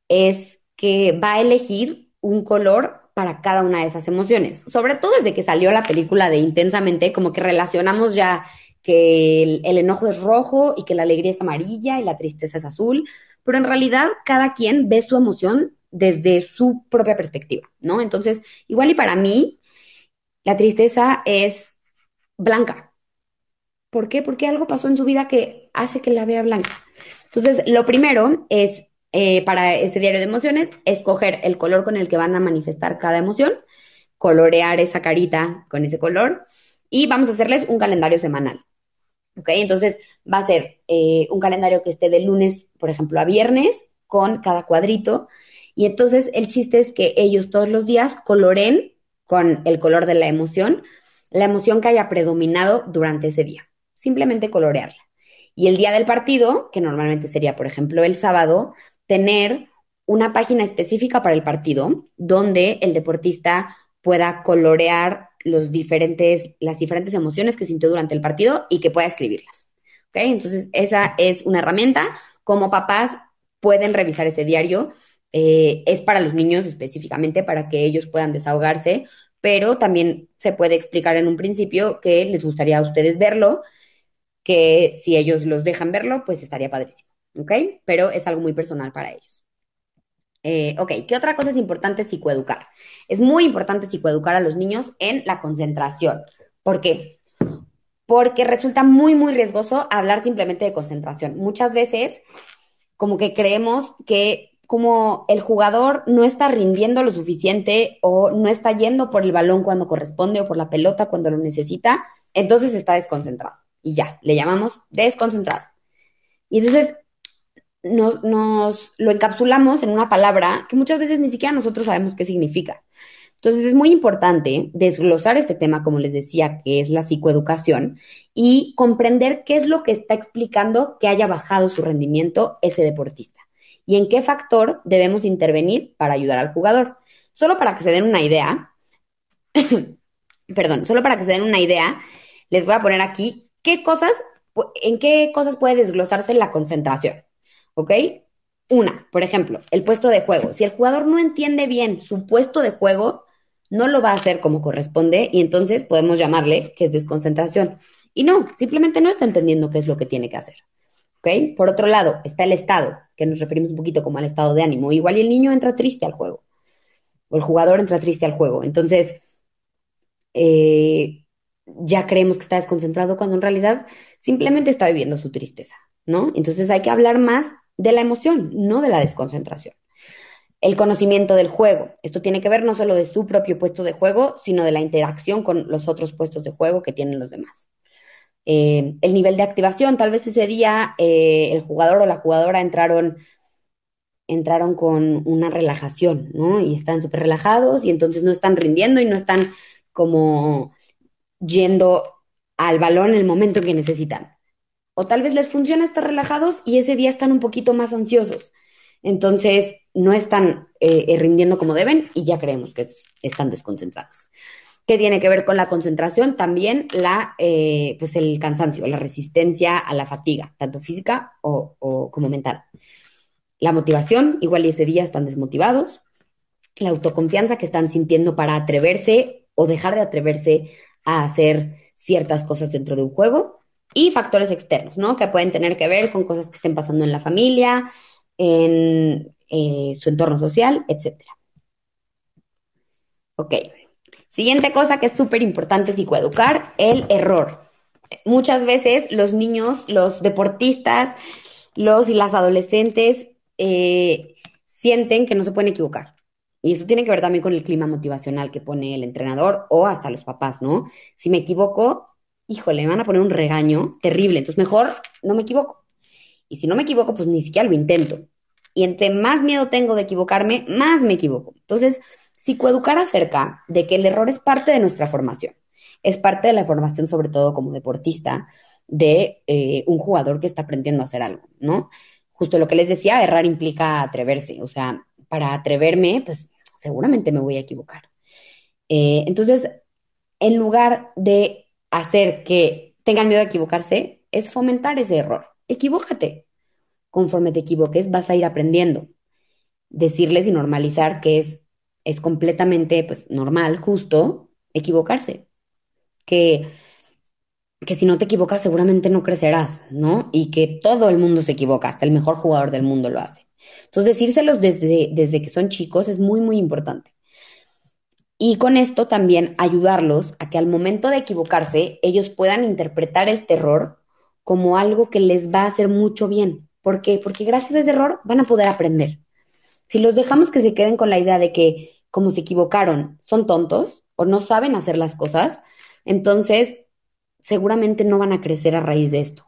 es que va a elegir un color para cada una de esas emociones. Sobre todo desde que salió la película de Intensamente, como que relacionamos ya que el enojo es rojo y que la alegría es amarilla y la tristeza es azul, pero en realidad cada quien ve su emoción desde su propia perspectiva, ¿no? Entonces, igual y para mí, la tristeza es blanca. ¿Por qué? Porque algo pasó en su vida que hace que la vea blanca. Entonces, lo primero es, para ese diario de emociones, escoger el color con el que van a manifestar cada emoción, colorear esa carita con ese color y vamos a hacerles un calendario semanal. ¿Ok? Entonces, va a ser un calendario que esté de lunes, por ejemplo, a viernes, con cada cuadrito. Y entonces, el chiste es que ellos todos los días coloren con el color de la emoción que haya predominado durante ese día. Simplemente colorearla. Y el día del partido, que normalmente sería, por ejemplo, el sábado, tener una página específica para el partido donde el deportista pueda colorear las diferentes emociones que sintió durante el partido y que pueda escribirlas. ¿Ok? Entonces, esa es una herramienta. Como papás pueden revisar ese diario. Es para los niños específicamente, para que ellos puedan desahogarse, pero también se puede explicar en un principio que les gustaría a ustedes verlo, que si ellos los dejan verlo, pues estaría padrísimo. ¿Ok? Pero es algo muy personal para ellos. Ok, ¿qué otra cosa es importante psicoeducar? Es muy importante psicoeducar a los niños en la concentración. ¿Por qué? Porque resulta muy, muy riesgoso hablar simplemente de concentración. Muchas veces como que creemos que como el jugador no está rindiendo lo suficiente o no está yendo por el balón cuando corresponde o por la pelota cuando lo necesita, entonces está desconcentrado. Y ya, le llamamos desconcentrado. Y entonces nos lo encapsulamos en una palabra que muchas veces ni siquiera nosotros sabemos qué significa. Entonces es muy importante desglosar este tema, como les decía, que es la psicoeducación, y comprender qué es lo que está explicando que haya bajado su rendimiento ese deportista y en qué factor debemos intervenir para ayudar al jugador. Solo para que se den una idea, perdón, solo para que se den una idea, les voy a poner aquí en qué cosas puede desglosarse la concentración. ¿Ok? Una, por ejemplo, el puesto de juego. Si el jugador no entiende bien su puesto de juego, no lo va a hacer como corresponde y entonces podemos llamarle que es desconcentración. Y no, simplemente no está entendiendo qué es lo que tiene que hacer. ¿Ok? Por otro lado, está el estado, que nos referimos un poquito como al estado de ánimo. Igual y el niño entra triste al juego, o el jugador entra triste al juego. Entonces, ya creemos que está desconcentrado cuando en realidad simplemente está viviendo su tristeza, ¿no? Entonces hay que hablar más de la emoción, no de la desconcentración. El conocimiento del juego. Esto tiene que ver no solo de su propio puesto de juego, sino de la interacción con los otros puestos de juego que tienen los demás. El nivel de activación. Tal vez ese día el jugador o la jugadora entraron con una relajación, ¿no? Y están súper relajados y entonces no están rindiendo y no están como yendo al balón en el momento en que necesitan. O tal vez les funciona estar relajados y ese día están un poquito más ansiosos. Entonces no están rindiendo como deben y ya creemos que están desconcentrados. ¿Qué tiene que ver con la concentración? También pues el cansancio, la resistencia a la fatiga, tanto física o como mental. La motivación, igual y ese día están desmotivados. La autoconfianza que están sintiendo para atreverse o dejar de atreverse a hacer ciertas cosas dentro de un juego y factores externos, ¿no? Que pueden tener que ver con cosas que estén pasando en la familia, en su entorno social, etcétera. Ok. Siguiente cosa que es súper importante psicoeducar, el error. Muchas veces los niños, los deportistas, los y las adolescentes sienten que no se pueden equivocar. Y eso tiene que ver también con el clima motivacional que pone el entrenador o hasta los papás, ¿no? Si me equivoco, híjole, me van a poner un regaño terrible, entonces mejor no me equivoco. Y si no me equivoco, pues ni siquiera lo intento. Y entre más miedo tengo de equivocarme, más me equivoco. Entonces, psicoeducar acerca de que el error es parte de nuestra formación. Es parte de la formación, sobre todo como deportista, de un jugador que está aprendiendo a hacer algo, ¿no? Justo lo que les decía, errar implica atreverse. O sea, para atreverme, pues seguramente me voy a equivocar. Entonces, en lugar de hacer que tengan miedo a equivocarse, es fomentar ese error. Equivócate. Conforme te equivoques, vas a ir aprendiendo. Decirles y normalizar que es completamente pues, normal, justo, equivocarse. Que, que si no te equivocas, seguramente no crecerás, ¿no? Y que todo el mundo se equivoca, hasta el mejor jugador del mundo lo hace. Entonces, decírselos desde que son chicos es muy, muy importante. Y con esto también ayudarlos a que al momento de equivocarse, ellos puedan interpretar este error como algo que les va a hacer mucho bien. ¿Por qué? Porque gracias a ese error van a poder aprender. Si los dejamos que se queden con la idea de que como se equivocaron, son tontos o no saben hacer las cosas, entonces seguramente no van a crecer a raíz de esto.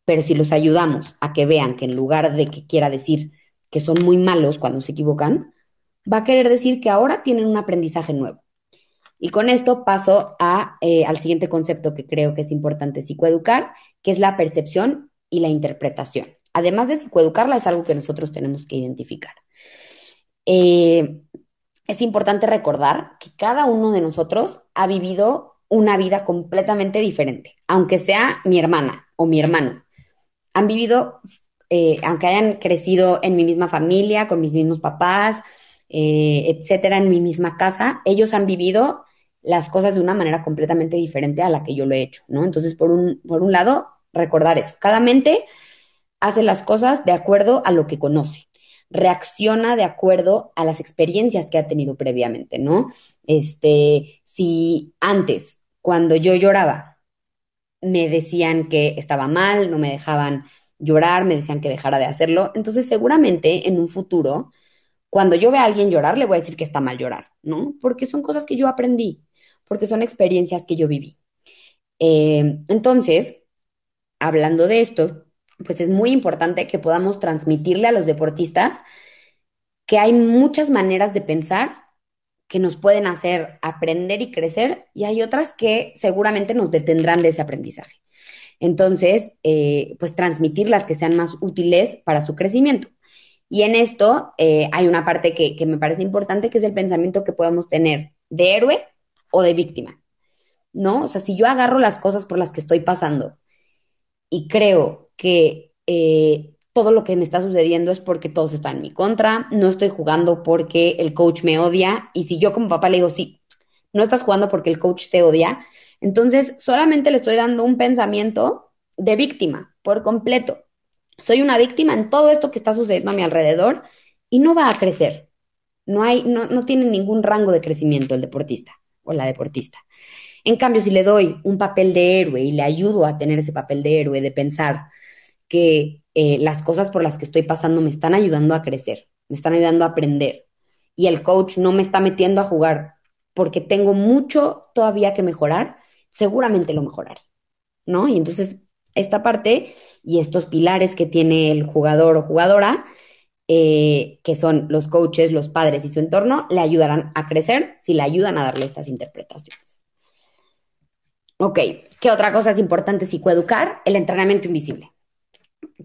Pero si los ayudamos a que vean que en lugar de que quiera decir que son muy malos cuando se equivocan, va a querer decir que ahora tienen un aprendizaje nuevo. Y con esto paso al siguiente concepto que creo que es importante psicoeducar, que es la percepción y la interpretación. Además de psicoeducarla, es algo que nosotros tenemos que identificar. Eh, es importante recordar que cada uno de nosotros ha vivido una vida completamente diferente, aunque sea mi hermana o mi hermano. Han vivido, aunque hayan crecido en mi misma familia, con mis mismos papás, etcétera, en mi misma casa, ellos han vivido las cosas de una manera completamente diferente a la que yo lo he hecho, ¿no? Entonces, por un lado, recordar eso. Cada mente hace las cosas de acuerdo a lo que conoce, reacciona de acuerdo a las experiencias que ha tenido previamente, ¿no? Si antes, cuando yo lloraba, me decían que estaba mal, no me dejaban llorar, me decían que dejara de hacerlo. Entonces, seguramente en un futuro, cuando yo vea a alguien llorar, le voy a decir que está mal llorar, ¿no? Porque son cosas que yo aprendí, porque son experiencias que yo viví. Entonces, hablando de esto, pues es muy importante que podamos transmitirle a los deportistas que hay muchas maneras de pensar que nos pueden hacer aprender y crecer y hay otras que seguramente nos detendrán de ese aprendizaje. Entonces, pues transmitir las que sean más útiles para su crecimiento. Y en esto hay una parte que me parece importante, que es el pensamiento que podemos tener de héroe o de víctima, ¿no? O sea, si yo agarro las cosas por las que estoy pasando y creo que todo lo que me está sucediendo es porque todos están en mi contra, no estoy jugando porque el coach me odia, y si yo como papá le digo, sí, no estás jugando porque el coach te odia, entonces solamente le estoy dando un pensamiento de víctima por completo. Soy una víctima en todo esto que está sucediendo a mi alrededor y no va a crecer. No tiene ningún rango de crecimiento el deportista o la deportista. En cambio, si le doy un papel de héroe y le ayudo a tener ese papel de héroe, de pensar que las cosas por las que estoy pasando me están ayudando a crecer, me están ayudando a aprender, y el coach no me está metiendo a jugar porque tengo mucho todavía que mejorar, seguramente lo mejoraré, ¿no? Y entonces esta parte y estos pilares que tiene el jugador o jugadora, que son los coaches, los padres y su entorno, le ayudarán a crecer si le ayudan a darle estas interpretaciones. Ok, ¿qué otra cosa es importante psicoeducar? El entrenamiento invisible.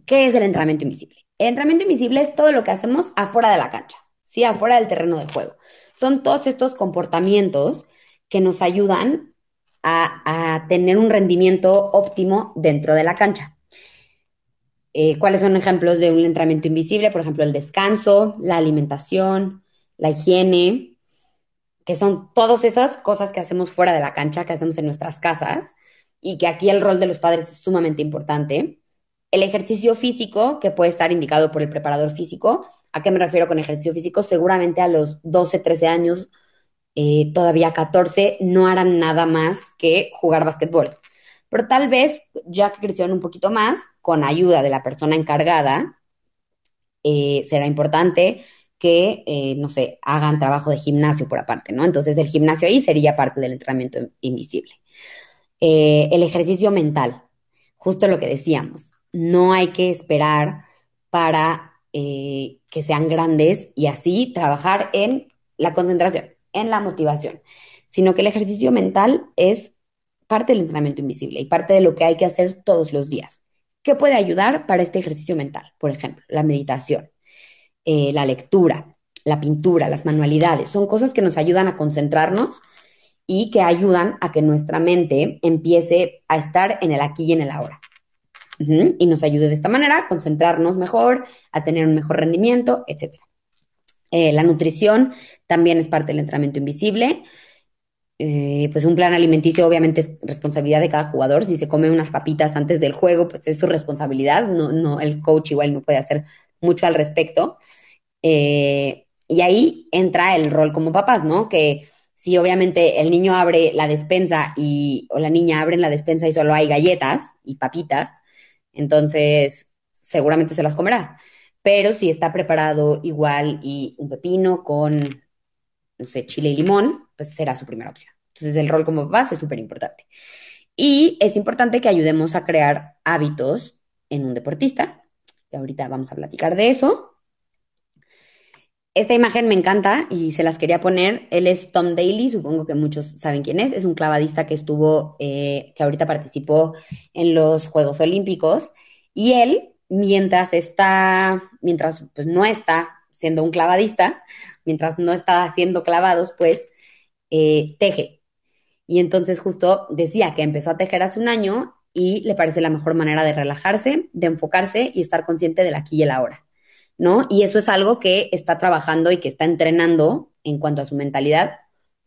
¿Qué es el entrenamiento invisible? El entrenamiento invisible es todo lo que hacemos afuera de la cancha, ¿sí? Afuera del terreno de juego. Son todos estos comportamientos que nos ayudan a tener un rendimiento óptimo dentro de la cancha. ¿Cuáles son ejemplos de un entrenamiento invisible? Por ejemplo, el descanso, la alimentación, la higiene, que son todas esas cosas que hacemos fuera de la cancha, que hacemos en nuestras casas, y que aquí el rol de los padres es sumamente importante. El ejercicio físico, que puede estar indicado por el preparador físico. ¿A qué me refiero con ejercicio físico? Seguramente a los 12, 13 años, todavía 14, no harán nada más que jugar básquetbol. Pero tal vez, ya que crecieron un poquito más, con ayuda de la persona encargada, será importante que, no sé, hagan trabajo de gimnasio por aparte, ¿no? Entonces el gimnasio ahí sería parte del entrenamiento invisible. El ejercicio mental, justo lo que decíamos, no hay que esperar para que sean grandes y así trabajar en la concentración, en la motivación, sino que el ejercicio mental es parte del entrenamiento invisible y parte de lo que hay que hacer todos los días. ¿Qué puede ayudar para este ejercicio mental? Por ejemplo, la meditación, la lectura, la pintura, las manualidades. Son cosas que nos ayudan a concentrarnos y que ayudan a que nuestra mente empiece a estar en el aquí y en el ahora. Y nos ayude de esta manera a concentrarnos mejor, a tener un mejor rendimiento, etcétera. La nutrición también es parte del entrenamiento invisible. Pues un plan alimenticio obviamente es responsabilidad de cada jugador. Si se come unas papitas antes del juego, pues es su responsabilidad. No, el coach igual no puede hacer mucho al respecto. Y ahí entra el rol como papás, ¿no? Que si obviamente el niño abre la despensa o la niña abre la despensa y solo hay galletas y papitas, entonces seguramente se las comerá. Pero si está preparado igual y un pepino con, no sé, chile y limón, pues será su primera opción. Entonces el rol como papás es súper importante. Y es importante que ayudemos a crear hábitos en un deportista. Y ahorita vamos a platicar de eso. Esta imagen me encanta y se las quería poner. Él es Tom Daley, supongo que muchos saben quién es. Es un clavadista que estuvo, que ahorita participó en los Juegos Olímpicos. Y él, mientras pues no está siendo un clavadista, mientras no está haciendo clavados, pues teje. Y entonces justo decía que empezó a tejer hace un año y le parece la mejor manera de relajarse, de enfocarse y estar consciente del aquí y el ahora, ¿no? Y eso es algo que está trabajando y que está entrenando en cuanto a su mentalidad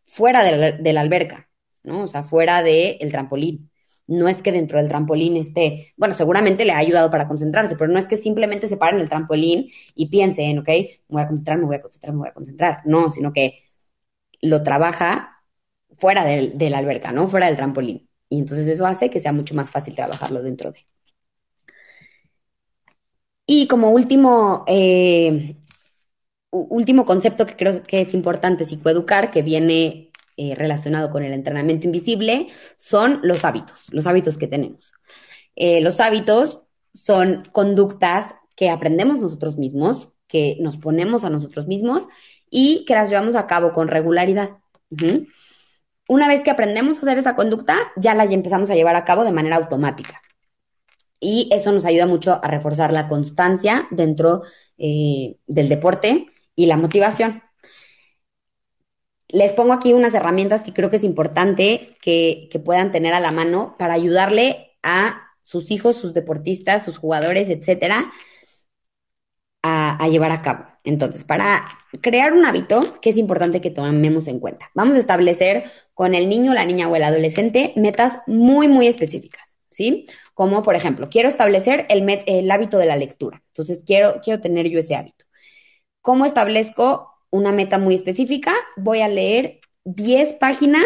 fuera de la alberca, ¿no? O sea, fuera del trampolín. No es que dentro del trampolín esté, bueno, seguramente le ha ayudado para concentrarse, pero no es que simplemente se pare en el trampolín y piense en, ok, me voy a concentrar, me voy a concentrar, me voy a concentrar. No, sino que lo trabaja fuera de la alberca, ¿no? Fuera del trampolín. Y entonces eso hace que sea mucho más fácil trabajarlo dentro de. Y como último concepto que creo que es importante psicoeducar, que viene relacionado con el entrenamiento invisible, son los hábitos que tenemos. Los hábitos son conductas que aprendemos nosotros mismos, que nos ponemos a nosotros mismos y que las llevamos a cabo con regularidad. Ujú. Una vez que aprendemos a hacer esa conducta, ya la empezamos a llevar a cabo de manera automática. Y eso nos ayuda mucho a reforzar la constancia dentro del deporte y la motivación. Les pongo aquí unas herramientas que creo que es importante que puedan tener a la mano para ayudarle a sus hijos, sus deportistas, sus jugadores, etcétera, a llevar a cabo. Entonces, para crear un hábito, que es importante que tomemos en cuenta. Vamos a establecer con el niño, la niña o el adolescente metas muy, muy específicas, ¿sí? Como, por ejemplo, quiero establecer el hábito de la lectura. Entonces, quiero tener yo ese hábito. ¿Cómo establezco una meta muy específica? Voy a leer 10 páginas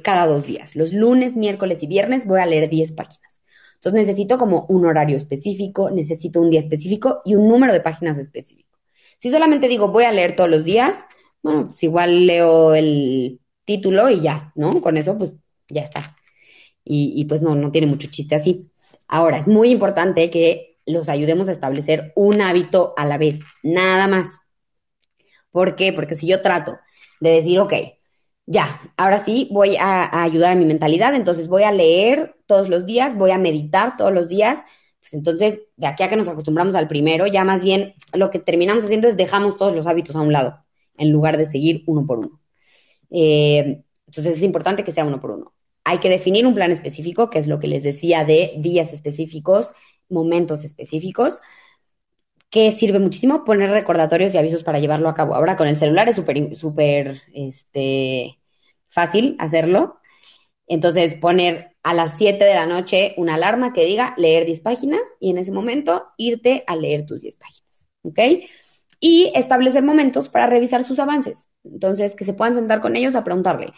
cada 2 días. Los lunes, miércoles y viernes voy a leer 10 páginas. Entonces necesito como un horario específico, necesito un día específico y un número de páginas específico. Si solamente digo voy a leer todos los días, bueno, pues igual leo el título y ya, ¿no? Con eso pues ya está. Y pues no tiene mucho chiste así. Ahora, es muy importante que los ayudemos a establecer un hábito a la vez, nada más. ¿Por qué? Porque si yo trato de decir, ok, ya, ahora sí voy a ayudar a mi mentalidad, entonces voy a leer todos los días, voy a meditar todos los días, pues entonces de aquí a que nos acostumbramos al primero, ya más bien lo que terminamos haciendo es dejamos todos los hábitos a un lado, en lugar de seguir uno por uno. Entonces es importante que sea uno por uno. Hay que definir un plan específico, que es lo que les decía de días específicos, momentos específicos, que sirve muchísimo poner recordatorios y avisos para llevarlo a cabo. Ahora con el celular es súper fácil hacerlo. Entonces poner a las 7 de la noche una alarma que diga leer 10 páginas y en ese momento irte a leer tus 10 páginas. ¿Ok? Y establecer momentos para revisar sus avances. Entonces, que se puedan sentar con ellos a preguntarle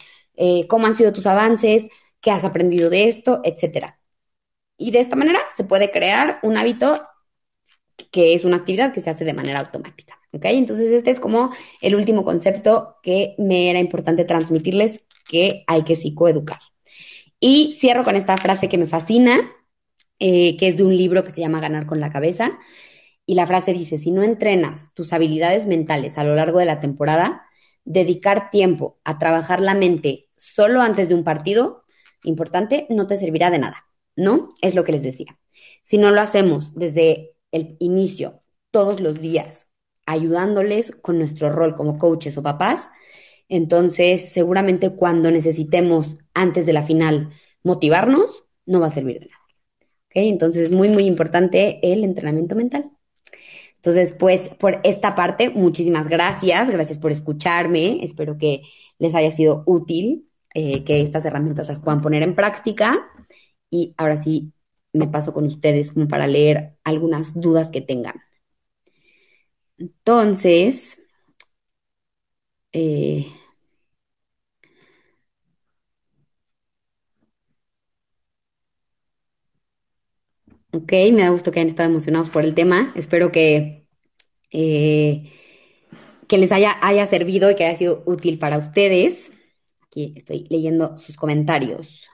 cómo han sido tus avances, qué has aprendido de esto, etcétera. Y de esta manera se puede crear un hábito que es una actividad que se hace de manera automática. ¿Ok? Entonces, este es como el último concepto que me era importante transmitirles que hay que psicoeducar. Y cierro con esta frase que me fascina, que es de un libro que se llama Ganar con la cabeza. Y la frase dice, si no entrenas tus habilidades mentales a lo largo de la temporada, dedicar tiempo a trabajar la mente solo antes de un partido importante no te servirá de nada, ¿no? Es lo que les decía. Si no lo hacemos desde el inicio, todos los días, ayudándoles con nuestro rol como coaches o papás, entonces seguramente cuando necesitemos antes de la final motivarnos, no va a servir de nada. ¿Ok? Entonces es muy, muy importante el entrenamiento mental. Entonces, pues por esta parte, muchísimas gracias. Gracias por escucharme. Espero que les haya sido útil, que estas herramientas las puedan poner en práctica. Y ahora sí, me paso con ustedes como para leer algunas dudas que tengan. Entonces, eh, ok, me da gusto que hayan estado emocionados por el tema. Espero eh, que les haya servido y que haya sido útil para ustedes. Aquí estoy leyendo sus comentarios.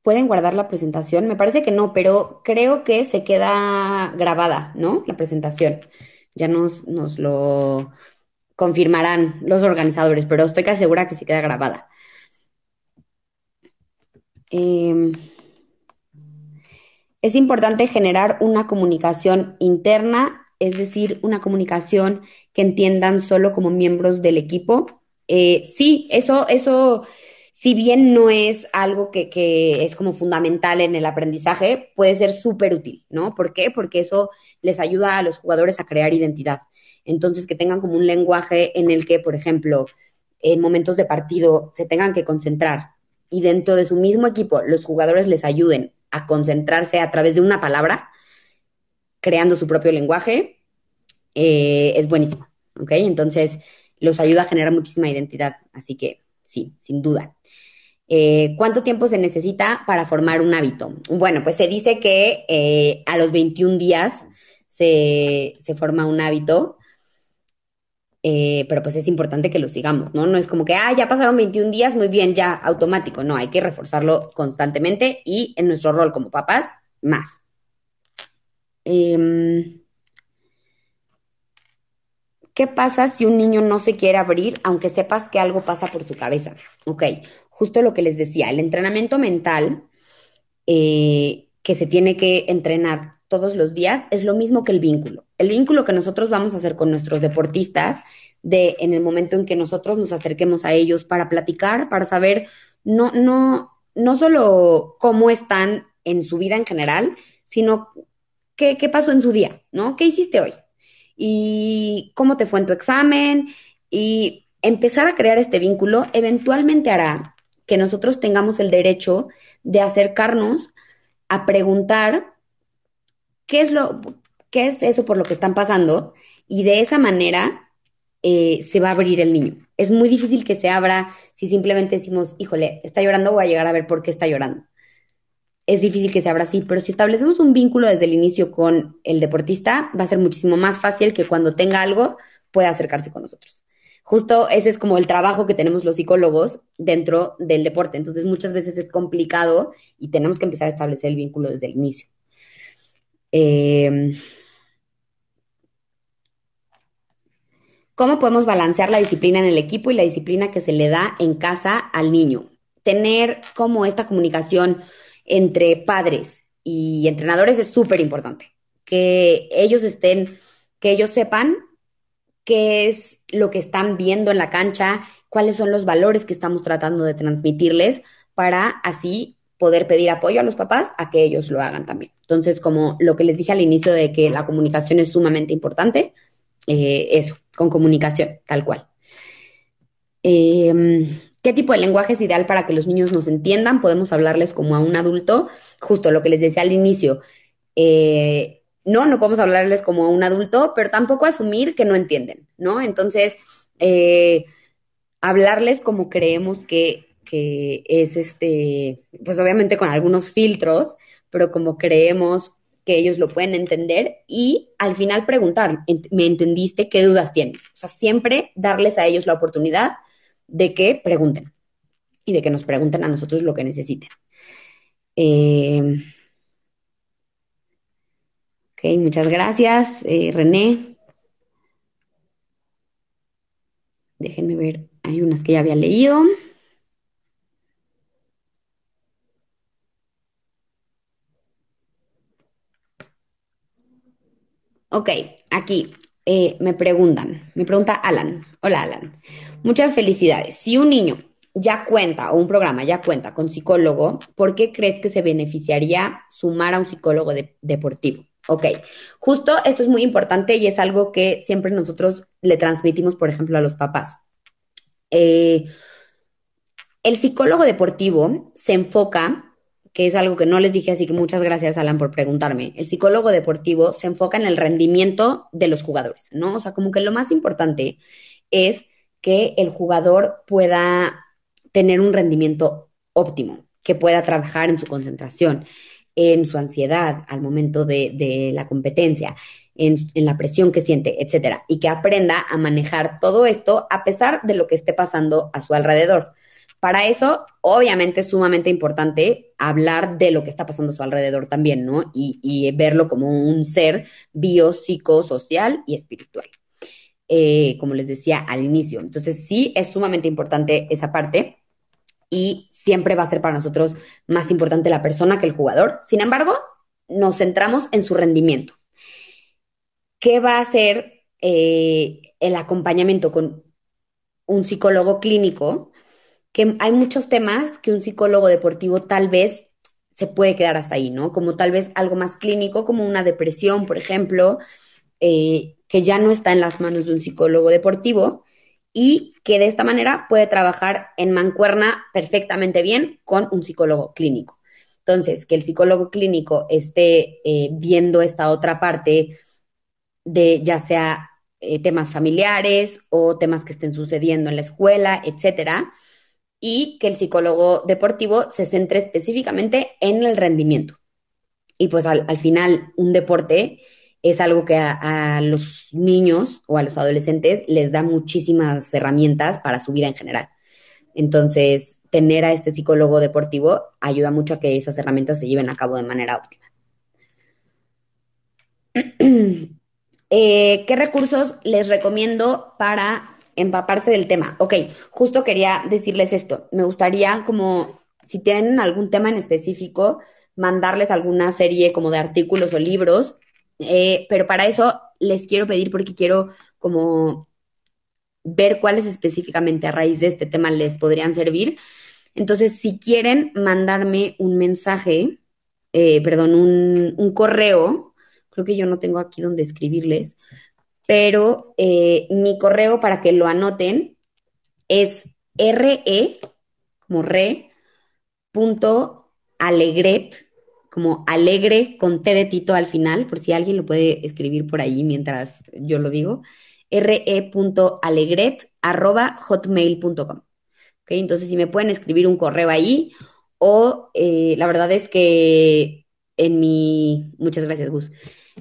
¿Pueden guardar la presentación? Me parece que no, pero creo que se queda grabada, ¿no? La presentación. Ya nos lo confirmarán los organizadores, pero estoy casi segura que se queda grabada. Eh, es importante generar una comunicación interna, es decir, una comunicación que entiendan solo como miembros del equipo. Sí, eso, si bien no es algo que es como fundamental en el aprendizaje, puede ser súper útil, ¿no? ¿Por qué? Porque eso les ayuda a los jugadores a crear identidad. Entonces, que tengan como un lenguaje en el que, por ejemplo, en momentos de partido se tengan que concentrar y dentro de su mismo equipo los jugadores les ayuden a concentrarse a través de una palabra, creando su propio lenguaje, es buenísimo, ¿ok? Entonces, los ayuda a generar muchísima identidad, así que sí, sin duda. ¿Cuánto tiempo se necesita para formar un hábito? Bueno, pues se dice que a los 21 días se forma un hábito, pero pues es importante que lo sigamos, ¿no? No es como que, ya pasaron 21 días, muy bien, ya, automático. No, hay que reforzarlo constantemente y en nuestro rol como papás, más. Em, ¿Qué pasa si un niño no se quiere abrir, aunque sepas que algo pasa por su cabeza? Ok, justo lo que les decía, el entrenamiento mental que se tiene que entrenar todos los días es lo mismo que el vínculo. El vínculo que nosotros vamos a hacer con nuestros deportistas, de en el momento en que nosotros nos acerquemos a ellos para platicar, para saber no solo cómo están en su vida en general, sino qué pasó en su día, ¿no? ¿Qué hiciste hoy? ¿Y cómo te fue en tu examen? Y empezar a crear este vínculo eventualmente hará que nosotros tengamos el derecho de acercarnos a preguntar qué es qué es eso por lo que están pasando y de esa manera se va a abrir el niño. Es muy difícil que se abra si simplemente decimos, híjole, está llorando, voy a llegar a ver por qué está llorando. Es difícil que se abra así, pero si establecemos un vínculo desde el inicio con el deportista, va a ser muchísimo más fácil que cuando tenga algo pueda acercarse con nosotros. Justo ese es como el trabajo que tenemos los psicólogos dentro del deporte. Entonces muchas veces es complicado y tenemos que empezar a establecer el vínculo desde el inicio. Eh, ¿Cómo podemos balancear la disciplina en el equipo y la disciplina que se le da en casa al niño? Tener como esta comunicación entre padres y entrenadores es súper importante. Que ellos sepan qué es lo que están viendo en la cancha, cuáles son los valores que estamos tratando de transmitirles para así poder pedir apoyo a los papás a que ellos lo hagan también. Entonces, como lo que les dije al inicio de que la comunicación es sumamente importante, eso, con comunicación, tal cual. ¿Qué tipo de lenguaje es ideal para que los niños nos entiendan? Podemos hablarles como a un adulto, justo lo que les decía al inicio. No podemos hablarles como a un adulto, pero tampoco asumir que no entienden, ¿no? Entonces, eh, hablarles como creemos que es pues obviamente con algunos filtros, pero como creemos que ellos lo pueden entender y al final preguntar, ¿me entendiste? ¿Qué dudas tienes? O sea, siempre darles a ellos la oportunidad de que pregunten y de que nos pregunten a nosotros lo que necesiten. Eh, ok, muchas gracias, René. Déjenme ver, hay unas que ya había leído. Ok, aquí me pregunta Alan. Hola Alan. Muchas felicidades. Si un niño ya cuenta o un programa ya cuenta con psicólogo, ¿por qué crees que se beneficiaría sumar a un psicólogo deportivo? Ok, justo esto es muy importante y es algo que siempre nosotros le transmitimos, por ejemplo, a los papás. Eh, el psicólogo deportivo se enfoca, que es algo que no les dije, así que muchas gracias, Alan, por preguntarme. El psicólogo deportivo se enfoca en el rendimiento de los jugadores, ¿no? O sea, como que lo más importante es que el jugador pueda tener un rendimiento óptimo, que pueda trabajar en su concentración, en su ansiedad al momento de la competencia, en la presión que siente, etcétera, y que aprenda a manejar todo esto a pesar de lo que esté pasando a su alrededor. Para eso, obviamente, es sumamente importante hablar de lo que está pasando a su alrededor también, ¿no? Y verlo como un ser biopsicosocial y espiritual, como les decía al inicio. Entonces, sí, es sumamente importante esa parte y siempre va a ser para nosotros más importante la persona que el jugador. Sin embargo, nos centramos en su rendimiento. ¿Qué va a hacer el acompañamiento con un psicólogo clínico? Que hay muchos temas que un psicólogo deportivo tal vez se puede quedar hasta ahí, ¿no? Como tal vez algo más clínico, como una depresión, por ejemplo, que ya no está en las manos de un psicólogo deportivo y que de esta manera puede trabajar en mancuerna perfectamente bien con un psicólogo clínico. Entonces, que el psicólogo clínico esté viendo esta otra parte de ya sea temas familiares o temas que estén sucediendo en la escuela, etcétera, y que el psicólogo deportivo se centre específicamente en el rendimiento. Y pues al final un deporte es algo que a los niños o a los adolescentes les da muchísimas herramientas para su vida en general. Entonces, tener a este psicólogo deportivo ayuda mucho a que esas herramientas se lleven a cabo de manera óptima. ¿Qué recursos les recomiendo para empaparse del tema? Ok, justo quería decirles esto. Me gustaría como, si tienen algún tema en específico, mandarles alguna serie como de artículos o libros, pero para eso les quiero pedir porque quiero como ver cuáles específicamente a raíz de este tema les podrían servir. Entonces, si quieren mandarme un mensaje, perdón, un correo, creo que yo no tengo aquí donde escribirles, pero mi correo para que lo anoten es como re, punto alegret, como alegre con T de Tito al final, por si alguien lo puede escribir por ahí mientras yo lo digo, re.alegret@hotmail.com. ¿Ok? Entonces, si me pueden escribir un correo ahí, o la verdad es que muchas gracias, Gus.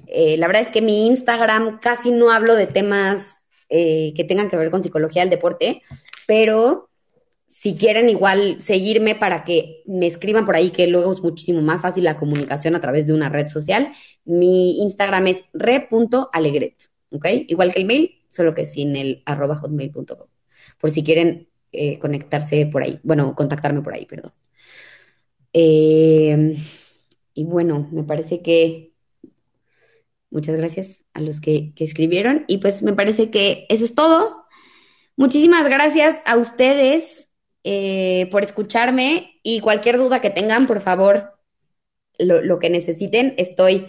La verdad es que en mi Instagram casi no hablo de temas que tengan que ver con psicología del deporte, pero si quieren igual seguirme para que me escriban por ahí, que luego es muchísimo más fácil la comunicación a través de una red social, mi Instagram es re.alegret, ¿ok? Igual que el mail, solo que sin el @hotmail.com, por si quieren conectarse por ahí, bueno, contactarme por ahí, perdón. Eh, y bueno, me parece que muchas gracias a los que escribieron y pues me parece que eso es todo. Muchísimas gracias a ustedes por escucharme y cualquier duda que tengan, por favor, lo que necesiten, estoy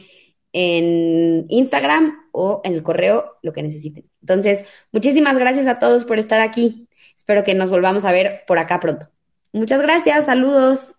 en Instagram o en el correo, lo que necesiten. Entonces, muchísimas gracias a todos por estar aquí. Espero que nos volvamos a ver por acá pronto. Muchas gracias, saludos.